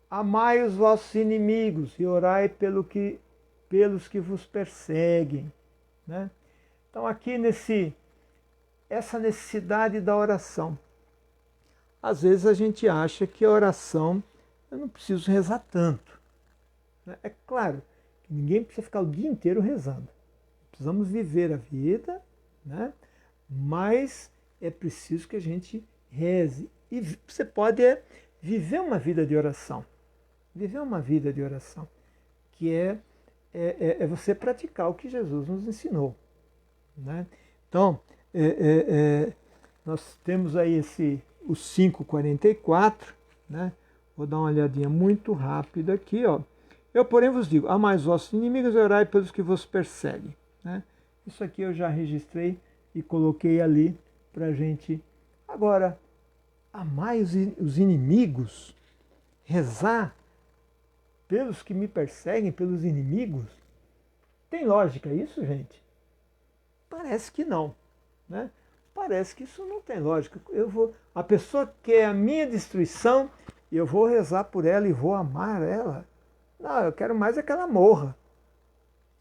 Amai os vossos inimigos e orai pelos que vos perseguem. Né? Então aqui essa necessidade da oração. Às vezes a gente acha que a oração, eu não preciso rezar tanto. É claro que ninguém precisa ficar o dia inteiro rezando. Precisamos viver a vida, né? Mas é preciso que a gente reze. E você pode viver uma vida de oração. Viver uma vida de oração, que é você praticar o que Jesus nos ensinou. Né? Então, nós temos aí o 5:44, né? Vou dar uma olhadinha muito rápida aqui, ó. Eu, porém, vos digo, amai os vossos inimigos e orai pelos que vos perseguem. Né? Isso aqui eu já registrei e coloquei ali para a gente. Agora, amai os inimigos, rezar pelos que me perseguem, pelos inimigos, tem lógica isso, gente? Parece que não. Né? Parece que isso não tem lógica. A pessoa quer a minha destruição e eu vou rezar por ela e vou amar ela. Não, eu quero mais é que ela morra.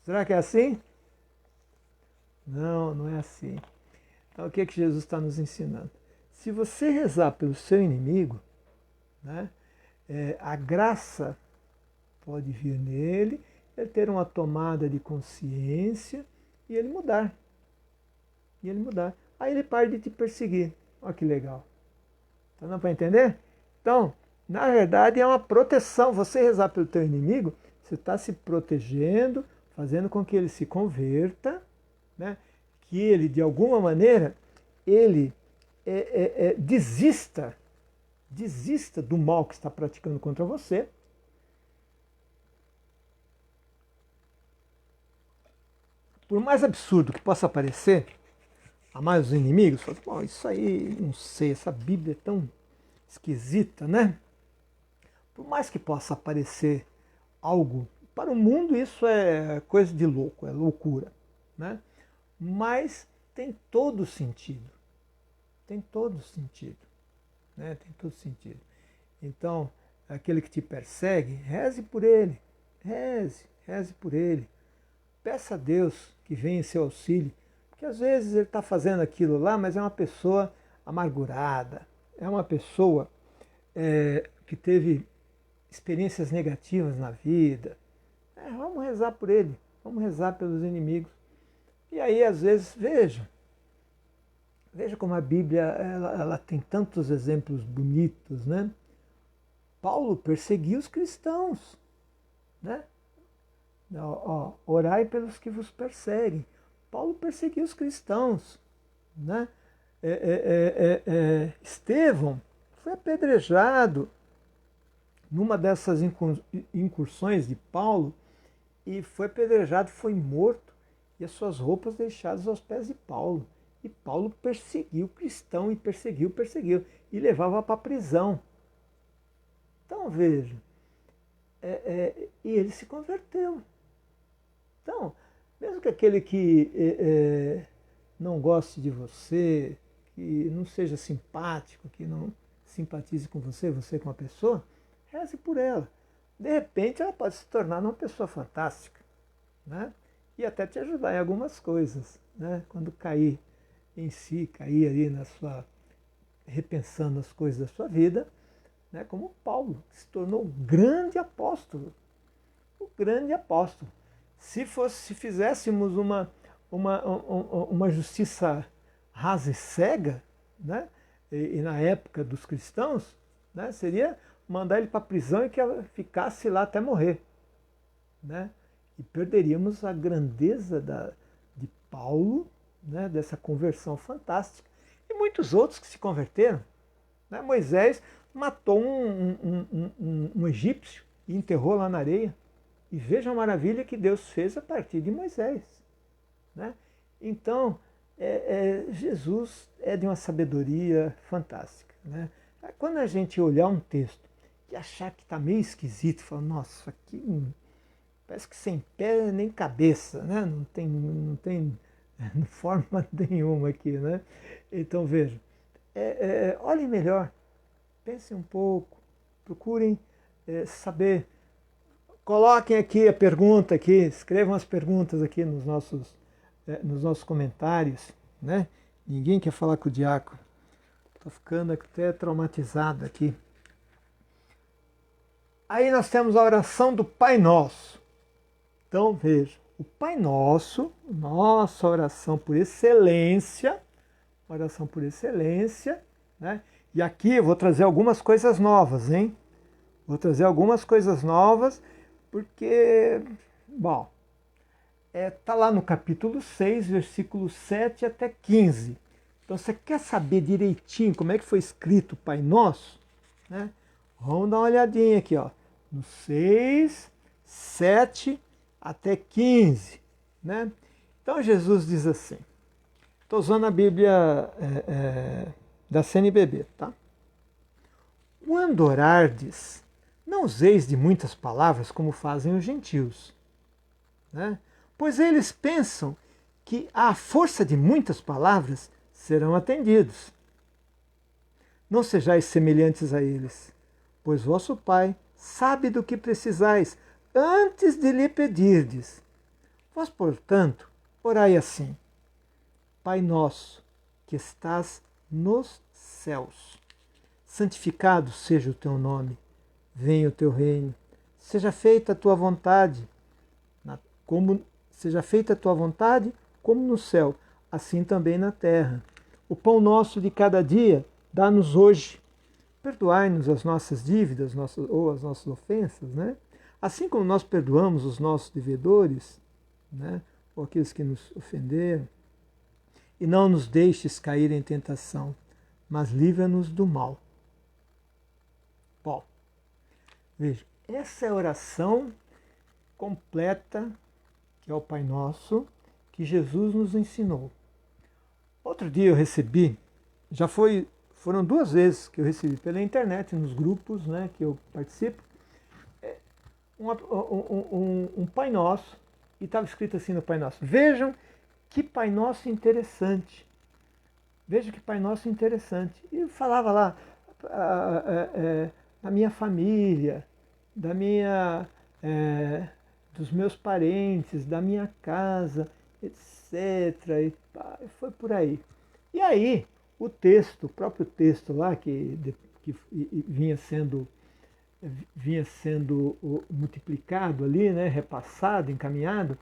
Será que é assim? Não, não é assim. Então o que Jesus está nos ensinando? Se você rezar pelo seu inimigo, né, a graça pode vir nele, ele ter uma tomada de consciência e ele mudar. Aí ele para de te perseguir. Olha que legal. Tá dando para entender? Então, na verdade, é uma proteção. Você rezar pelo teu inimigo, você está se protegendo, fazendo com que ele se converta, né? Que ele, de alguma maneira, ele desista do mal que está praticando contra você. Por mais absurdo que possa parecer, amar os inimigos, fala, isso aí, não sei, essa Bíblia é tão esquisita, né? Por mais que possa parecer algo, para o mundo isso é coisa de louco, é loucura, né? Mas tem todo sentido. Tem todo sentido. Né? Tem todo sentido. Então, aquele que te persegue, reze por ele. Reze por ele. Peça a Deus que venha em seu auxílio, que às vezes ele está fazendo aquilo lá, mas é uma pessoa amargurada, é uma pessoa que teve experiências negativas na vida. Vamos rezar por ele, vamos rezar pelos inimigos. E aí, às vezes, veja como a Bíblia ela tem tantos exemplos bonitos, né? Paulo perseguia os cristãos, né? Orai pelos que vos perseguem. Paulo perseguia os cristãos, né? Estevão foi apedrejado numa dessas incursões de Paulo e foi apedrejado, foi morto e as suas roupas deixadas aos pés de Paulo. E Paulo perseguiu o cristão e perseguiu e levava para a prisão. Então veja, e ele se converteu. Então, mesmo que aquele que não goste de você, que não seja simpático, que não simpatize com você, você com a pessoa, reze por ela. De repente ela pode se tornar uma pessoa fantástica, né? E até te ajudar em algumas coisas, né? Quando cair em si, cair ali na sua, repensando as coisas da sua vida, né? Como Paulo, que se tornou um grande apóstolo. O grande apóstolo. Se fizéssemos uma justiça rasa e cega, né? E na época dos cristãos, né? Seria mandar ele para a prisão e que ela ficasse lá até morrer, né? E perderíamos a grandeza de Paulo, né? Dessa conversão fantástica. E muitos outros que se converteram, né? Moisés matou um egípcio e enterrou lá na areia. E veja a maravilha que Deus fez a partir de Moisés, né? Então, Jesus é de uma sabedoria fantástica, né? Quando a gente olhar um texto e achar que está meio esquisito, falar, nossa, isso aqui parece que sem pé nem cabeça, né? Não tem forma nenhuma aqui, né? Então veja, olhem melhor, pensem um pouco, procurem saber. Coloquem aqui a pergunta aqui, escrevam as perguntas aqui nos nossos comentários, né? Ninguém quer falar com o diácono. Estou ficando até traumatizado aqui. Aí nós temos a oração do Pai Nosso. Então veja, o Pai Nosso, nossa oração por excelência, né? E aqui eu vou trazer algumas coisas novas, hein? Vou trazer algumas coisas novas, porque, bom, tá lá no capítulo 6, versículos 7 até 15. Então, você quer saber direitinho como é que foi escrito o Pai Nosso, né? Vamos dar uma olhadinha aqui, ó, no 6, 7 até 15, né? Então, Jesus diz assim, estou usando a Bíblia da CNBB, tá? Quando orardes, não useis de muitas palavras como fazem os gentios, né? Pois eles pensam que à força de muitas palavras serão atendidos. Não sejais semelhantes a eles, pois vosso Pai sabe do que precisais antes de lhe pedirdes. Vós, portanto, orai assim: Pai nosso, que estás nos céus, santificado seja o teu nome, venha o teu reino, seja feita a tua vontade, como no céu, assim também na terra. O pão nosso de cada dia, dá-nos hoje. Perdoai-nos as nossas dívidas ou as nossas ofensas, né? Assim como nós perdoamos os nossos devedores, né? Ou aqueles que nos ofenderam. E não nos deixes cair em tentação, mas livra-nos do mal. Bom, veja, essa é a oração completa, que é o Pai Nosso, que Jesus nos ensinou. Outro dia eu recebi, foram 2 vezes que eu recebi pela internet, nos grupos, né, que eu participo, um Pai Nosso, e estava escrito assim no Pai Nosso: vejam que Pai Nosso interessante. Veja que Pai Nosso interessante. E eu falava lá da minha família, dos meus parentes, da minha casa, E foi por aí. E aí, o texto, o próprio texto lá, que vinha sendo multiplicado ali, né, repassado, encaminhado,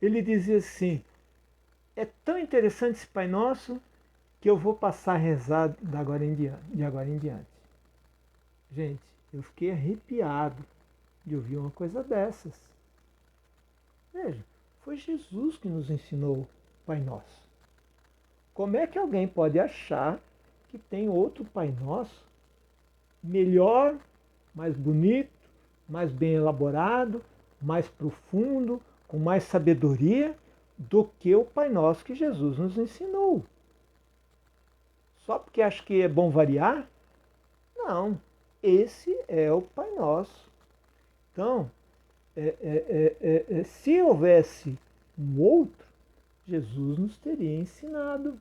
ele dizia assim: é tão interessante esse Pai Nosso que eu vou passar a rezar de agora em diante. Gente, eu fiquei arrepiado de ouvir uma coisa dessas. Veja, foi Jesus que nos ensinou o Pai Nosso. Como é que alguém pode achar que tem outro Pai Nosso melhor, mais bonito, mais bem elaborado, mais profundo, com mais sabedoria do que o Pai Nosso que Jesus nos ensinou? Só porque acha que é bom variar? Não, esse é o Pai Nosso. Então, se houvesse um outro, Jesus nos teria ensinado.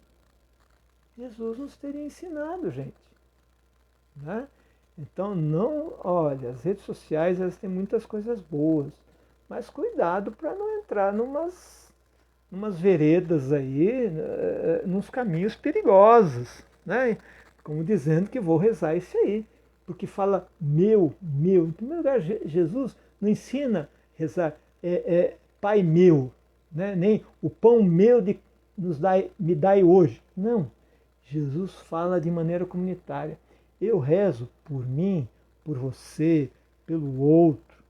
Jesus nos teria ensinado, gente. Né? Então, não, olha, as redes sociais elas têm muitas coisas boas, mas cuidado para não entrar numas veredas aí, nos caminhos perigosos, né? Como dizendo que vou rezar esse aí, porque fala meu. Em primeiro lugar, Jesus não ensina rezar Pai meu, né? Nem o pão meu me dai hoje. Não, Jesus fala de maneira comunitária. Eu rezo por mim, por você, pelo outro,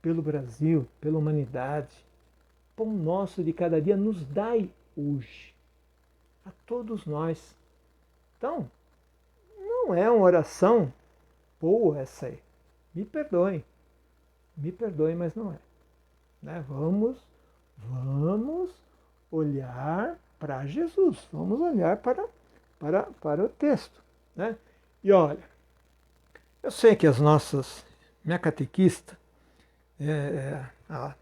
pelo Brasil, pela humanidade. Pão nosso de cada dia nos dai hoje, a todos nós. Então, não é uma oração boa essa aí. Me perdoem, mas não é. Né? Vamos olhar para Jesus, vamos olhar para o texto. Né? E olha, eu sei que minha catequista, há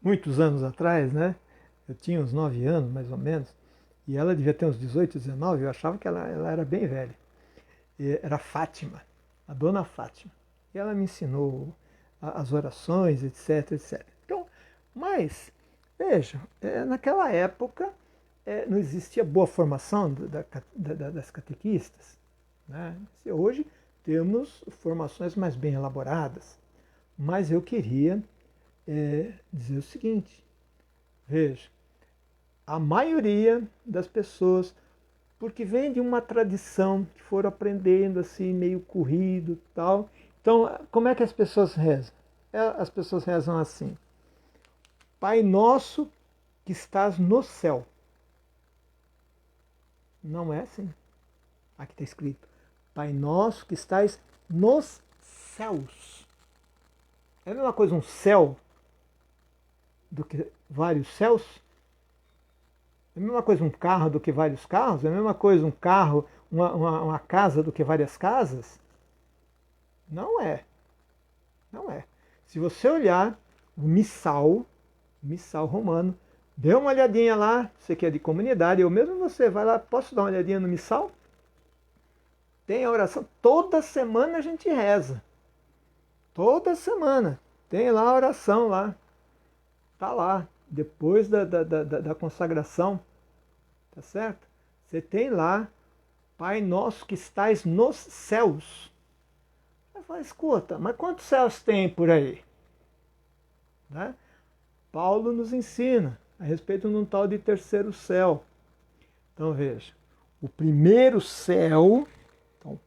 muitos anos atrás, né? Eu tinha uns 9 anos, mais ou menos, e ela devia ter uns 18, 19, eu achava que ela era bem velha. Era Fátima, a dona Fátima. E ela me ensinou as orações, etc, etc. Então, mas, veja, naquela época não existia boa formação das catequistas. Né? Hoje temos formações mais bem elaboradas. Mas eu queria dizer o seguinte: veja, a maioria das pessoas, porque vem de uma tradição que foram aprendendo assim, meio corrido e tal. Então, como é que as pessoas rezam? As pessoas rezam assim: Pai nosso que estás no céu. Não é assim. Aqui está escrito: Pai nosso que estás nos céus. É a mesma coisa um céu do que vários céus? É a mesma coisa um carro do que vários carros? É a mesma coisa um carro, uma casa do que várias casas? Não é. Não é. Se você olhar o missal romano, dê uma olhadinha lá, você que é de comunidade, ou mesmo você vai lá, posso dar uma olhadinha no missal? Tem a oração, toda semana a gente reza. Toda semana. Tem lá a oração lá. Está lá. Depois da consagração. Tá certo? Você tem lá, Pai nosso que estais nos céus. Aí fala, escuta, mas quantos céus tem por aí? Né? Paulo nos ensina a respeito de um tal de terceiro céu. Então veja, o primeiro céu, então,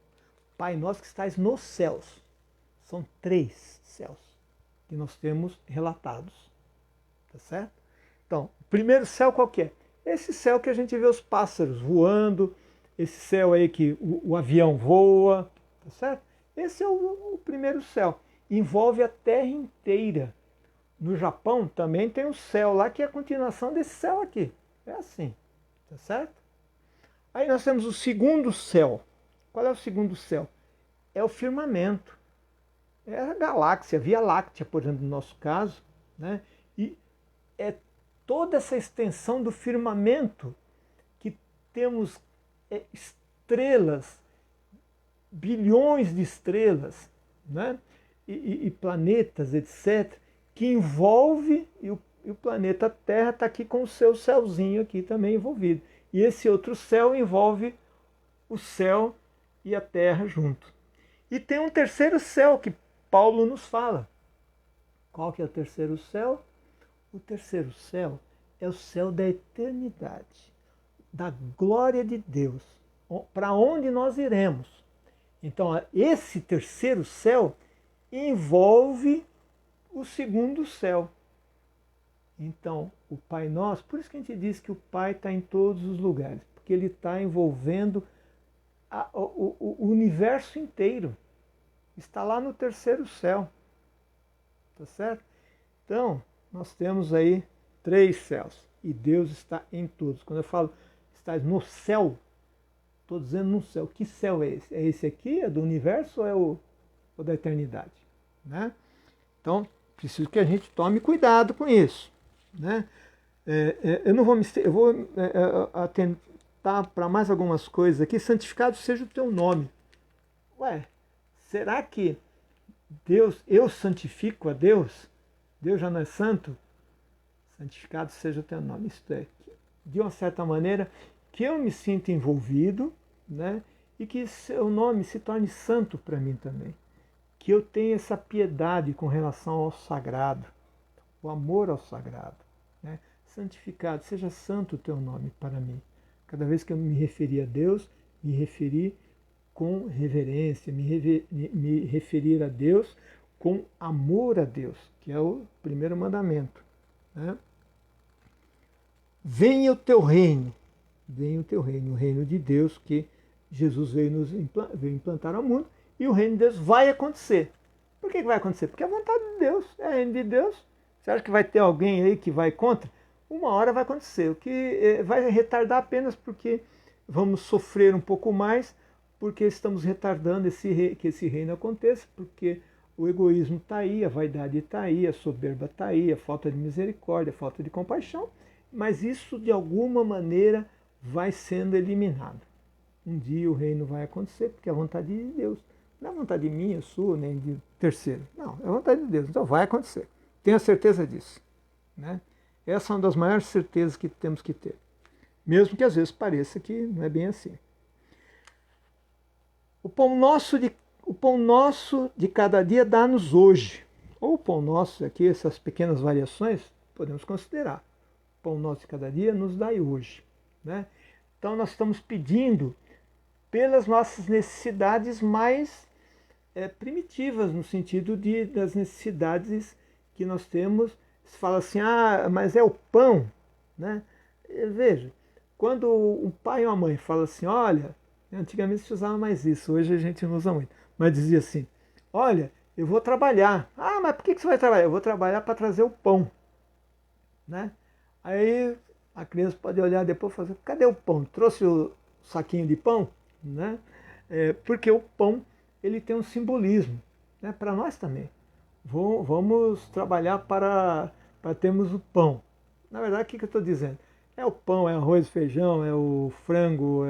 Pai nosso que estais nos céus. São 3 céus que nós temos relatados. Tá certo? Então, o primeiro céu qual que é? Esse céu que a gente vê os pássaros voando, esse céu aí que o avião voa, tá certo? Esse é o primeiro céu. Envolve a Terra inteira. No Japão também tem um céu lá que é a continuação desse céu aqui. É assim, tá certo? Aí nós temos o segundo céu. Qual é o segundo céu? É o firmamento. É a galáxia, a Via Láctea, por exemplo, no nosso caso, né? E é toda essa extensão do firmamento que temos estrelas, bilhões de estrelas, né? E planetas, etc., que envolve, E o planeta Terra está aqui com o seu céuzinho aqui também envolvido. E esse outro céu envolve o céu e a terra junto. E tem um terceiro céu que Paulo nos fala. Qual que é o terceiro céu? O terceiro céu é o céu da eternidade, da glória de Deus, para onde nós iremos. Então, esse terceiro céu envolve o segundo céu. Então, o Pai Nosso, por isso que a gente diz que o Pai está em todos os lugares, porque ele está envolvendo o universo inteiro. Está lá no terceiro céu. Tá certo? Então, nós temos aí 3 céus. E Deus está em todos. Quando eu falo estás no céu, estou dizendo no céu. Que céu é esse? É esse aqui? É do universo ou é o da eternidade? Né? Então, preciso que a gente tome cuidado com isso. Né? Eu não vou eu vou atentar para mais algumas coisas aqui. Santificado seja o teu nome. Ué, será que Deus, eu santifico a Deus? Deus já não é santo? Santificado seja o teu nome. Isto é, de uma certa maneira, que eu me sinta envolvido, né? E que seu nome se torne santo para mim também. Que eu tenha essa piedade com relação ao sagrado, o amor ao sagrado. Né? Santificado, seja santo o teu nome para mim. Cada vez que eu me referir a Deus, me referir com reverência, me referir a Deus com amor a Deus, que é o primeiro mandamento. Né? Venha o teu reino, o reino de Deus que Jesus veio implantar ao mundo, e o reino de Deus vai acontecer. Por que vai acontecer? Porque é a vontade de Deus, é o reino de Deus. Você acha que vai ter alguém aí que vai contra? Uma hora vai acontecer, o que vai retardar apenas porque vamos sofrer um pouco mais, porque estamos retardando que esse reino aconteça, porque o egoísmo está aí, a vaidade está aí, a soberba está aí, a falta de misericórdia, a falta de compaixão, mas isso de alguma maneira vai sendo eliminado. Um dia o reino vai acontecer, porque é a vontade de Deus. Não é a vontade minha, sua, nem de terceiro. Não, é a vontade de Deus. Então vai acontecer. Tenha certeza disso. Né? Essa é uma das maiores certezas que temos que ter. Mesmo que às vezes pareça que não é bem assim. O pão nosso de cada dia dá-nos hoje. Ou o pão nosso, aqui, essas pequenas variações, podemos considerar. O pão nosso de cada dia nos dai hoje. Né? Então nós estamos pedindo pelas nossas necessidades mais primitivas, no sentido das necessidades que nós temos. Se fala assim, mas é o pão. Né? Veja, quando um pai ou uma mãe fala assim, olha, antigamente se usava mais isso, hoje a gente não usa muito, mas dizia assim, olha, eu vou trabalhar. Mas por que você vai trabalhar? Eu vou trabalhar para trazer o pão. Né? Aí a criança pode olhar depois e falar, cadê o pão? Trouxe o saquinho de pão? Né? Porque o pão ele tem um simbolismo, né? Para nós também. Vamos trabalhar para termos o pão. Na verdade, o que eu estou dizendo? É o pão, é arroz, feijão, é o frango,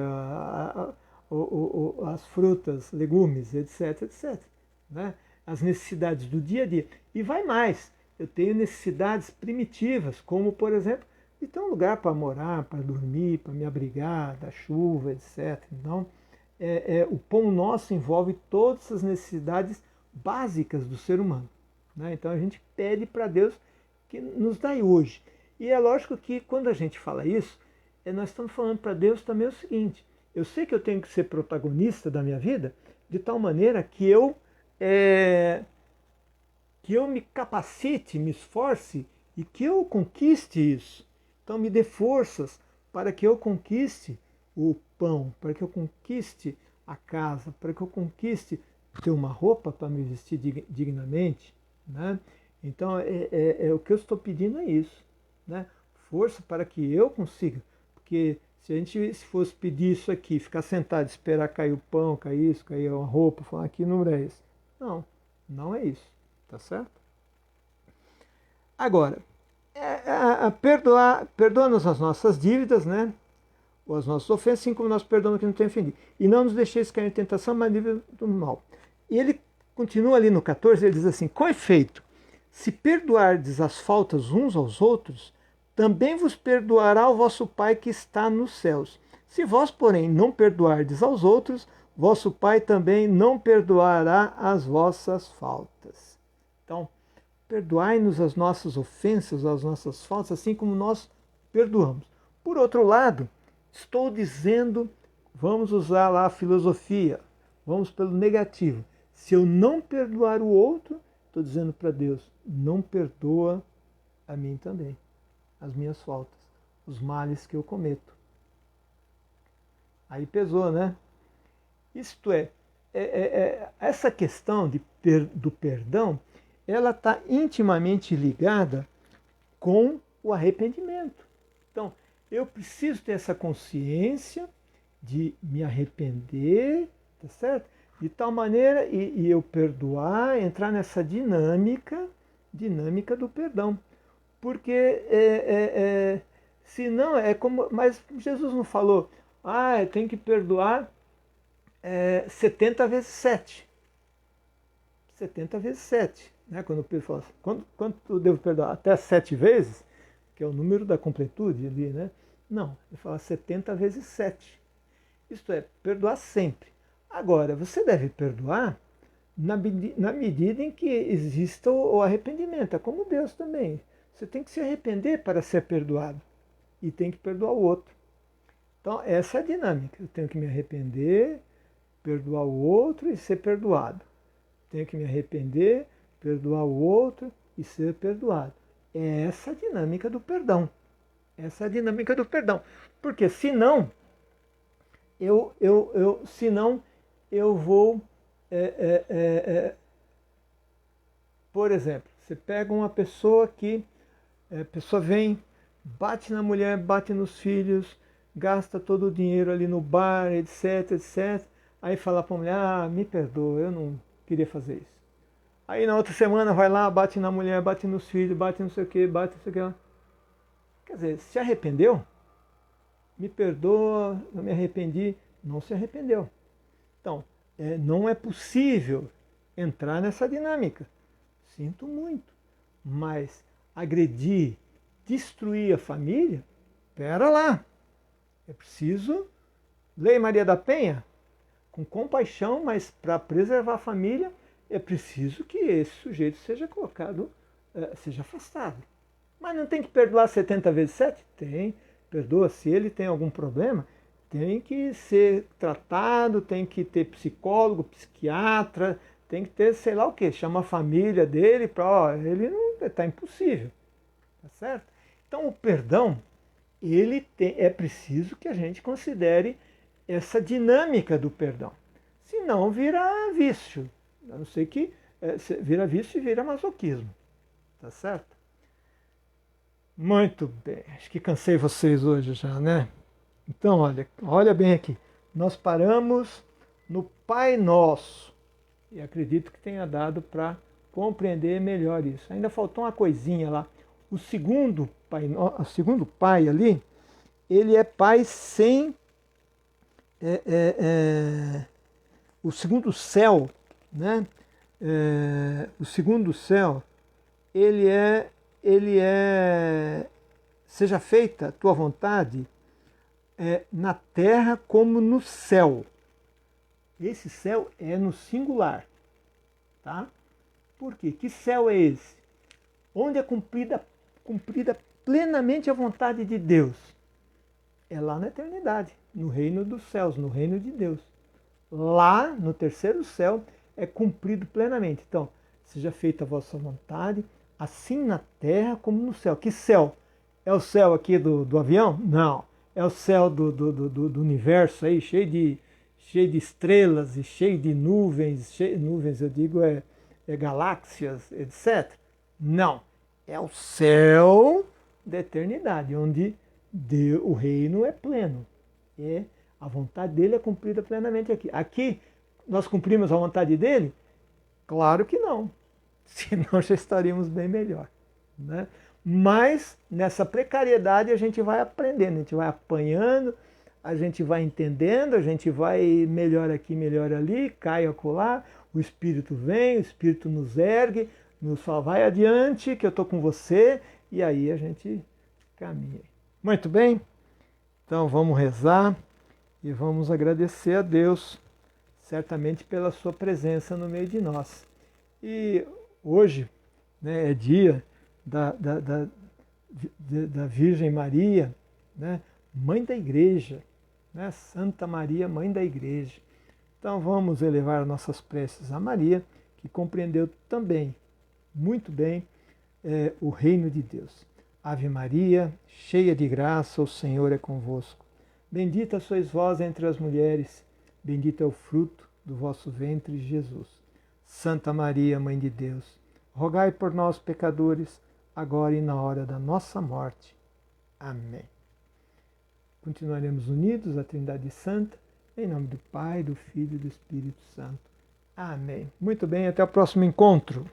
as frutas, legumes, etc, etc. Né? As necessidades do dia a dia. E vai mais. Eu tenho necessidades primitivas, como, por exemplo, de ter um lugar para morar, para dormir, para me abrigar da chuva, etc. Então, o pão nosso envolve todas essas necessidades básicas do ser humano. Né? Então, a gente pede para Deus que nos dá hoje. E é lógico que quando a gente fala isso, nós estamos falando para Deus também o seguinte, eu sei que eu tenho que ser protagonista da minha vida, de tal maneira que eu me capacite, me esforce e que eu conquiste isso. Então me dê forças para que eu conquiste o pão, para que eu conquiste a casa, para que eu conquiste ter uma roupa para me vestir dignamente. Né? Então o que eu estou pedindo é isso. Né? Força para que eu consiga. Porque se a gente fosse pedir isso aqui, ficar sentado, esperar cair o pão, cair isso, cair uma roupa, falar aqui não é isso. Não, não é isso. Tá certo? Agora, perdoa-nos as nossas dívidas, né? Ou as nossas ofensas, assim como nós perdoamos quem não tem ofendido. E não nos deixeis cair em tentação, mas livre do mal. E ele continua ali no 14, ele diz assim, com efeito, se perdoardes as faltas uns aos outros, também vos perdoará o vosso Pai que está nos céus. Se vós, porém, não perdoardes aos outros, vosso Pai também não perdoará as vossas faltas. Então, perdoai-nos as nossas ofensas, as nossas faltas, assim como nós perdoamos. Por outro lado, estou dizendo, vamos usar lá a filosofia, vamos pelo negativo. Se eu não perdoar o outro, estou dizendo para Deus, não perdoa a mim também, as minhas faltas, os males que eu cometo. Aí pesou, né? Isto essa questão do perdão, ela está intimamente ligada com o arrependimento. Então, eu preciso ter essa consciência de me arrepender, tá certo? De tal maneira, e eu perdoar, entrar nessa dinâmica do perdão. Porque senão é como. Mas Jesus não falou, tem que perdoar 70 vezes 7. 70 vezes 7. Né? Quando o Pedro fala assim, quanto eu devo perdoar? Até 7 vezes, que é o número da completude ali, né? Não, ele fala 70 vezes 7. Isto é, perdoar sempre. Agora, você deve perdoar na medida em que exista o arrependimento. É como Deus também. Você tem que se arrepender para ser perdoado. E tem que perdoar o outro. Então, essa é a dinâmica. Eu tenho que me arrepender, perdoar o outro e ser perdoado. Tenho que me arrepender, perdoar o outro e ser perdoado. É essa a dinâmica do perdão. Essa é a dinâmica do perdão. Porque senão, eu vou... por exemplo, você pega uma pessoa que... A pessoa vem, bate na mulher, bate nos filhos, gasta todo o dinheiro ali no bar, etc, etc. Aí fala para a mulher, me perdoa, eu não queria fazer isso. Aí na outra semana vai lá, bate na mulher, bate nos filhos, bate não sei o que, bate não sei o que. Quer dizer, se arrependeu? Me perdoa, eu me arrependi. Não se arrependeu. Então, não é possível entrar nessa dinâmica. Sinto muito. Mas agredir, destruir a família, pera lá. É preciso, Lei Maria da Penha, com compaixão, mas para preservar a família, é preciso que esse sujeito seja colocado, seja afastado. Mas não tem que perdoar 70 vezes 7? Tem. Perdoa. Se ele tem algum problema, tem que ser tratado, tem que ter psicólogo, psiquiatra, tem que ter sei lá o que, chama a família dele para, ele não está impossível. Tá certo? Então o perdão, é preciso que a gente considere essa dinâmica do perdão. Senão vira vício. A não ser que vira vício e vira masoquismo. Tá certo? Muito bem. Acho que cansei vocês hoje já, né? Então, olha bem aqui. Nós paramos no Pai Nosso. E acredito que tenha dado para compreender melhor isso. Ainda faltou uma coisinha lá. O segundo pai ali, ele é pai sem... o segundo céu, né? O segundo céu, ele é seja feita a tua vontade na terra como no céu. Esse céu é no singular, tá? Por quê? Que céu é esse? Onde é cumprida plenamente a vontade de Deus? É lá na eternidade, no reino dos céus, no reino de Deus. Lá, no terceiro céu, é cumprido plenamente. Então, seja feita a vossa vontade, assim na terra como no céu. Que céu? É o céu aqui do avião? Não. É o céu do universo aí, cheio de estrelas e cheio de nuvens. Nuvens, eu digo, galáxias, etc. Não. É o céu da eternidade, onde o reino é pleno. A vontade dele é cumprida plenamente aqui. Aqui, nós cumprimos a vontade dele? Claro que não. Senão já estaríamos bem melhor. Né? Mas, nessa precariedade, a gente vai aprendendo, a gente vai apanhando, a gente vai entendendo, a gente vai melhor aqui, melhor ali, cai acolá, o Espírito vem, o Espírito nos ergue, Só vai adiante que eu estou com você e aí a gente caminha. Muito bem? Então vamos rezar e vamos agradecer a Deus, certamente pela sua presença no meio de nós. E hoje, né, é dia da Virgem Maria, né, Mãe da Igreja, né, Santa Maria, Mãe da Igreja. Então vamos elevar nossas preces a Maria, que compreendeu também, muito bem, o reino de Deus. Ave Maria, cheia de graça, o Senhor é convosco. Bendita sois vós entre as mulheres, bendito é o fruto do vosso ventre, Jesus. Santa Maria, Mãe de Deus, rogai por nós, pecadores, agora e na hora da nossa morte. Amém. Continuaremos unidos à Trindade Santa, em nome do Pai, do Filho e do Espírito Santo. Amém. Muito bem, até o próximo encontro.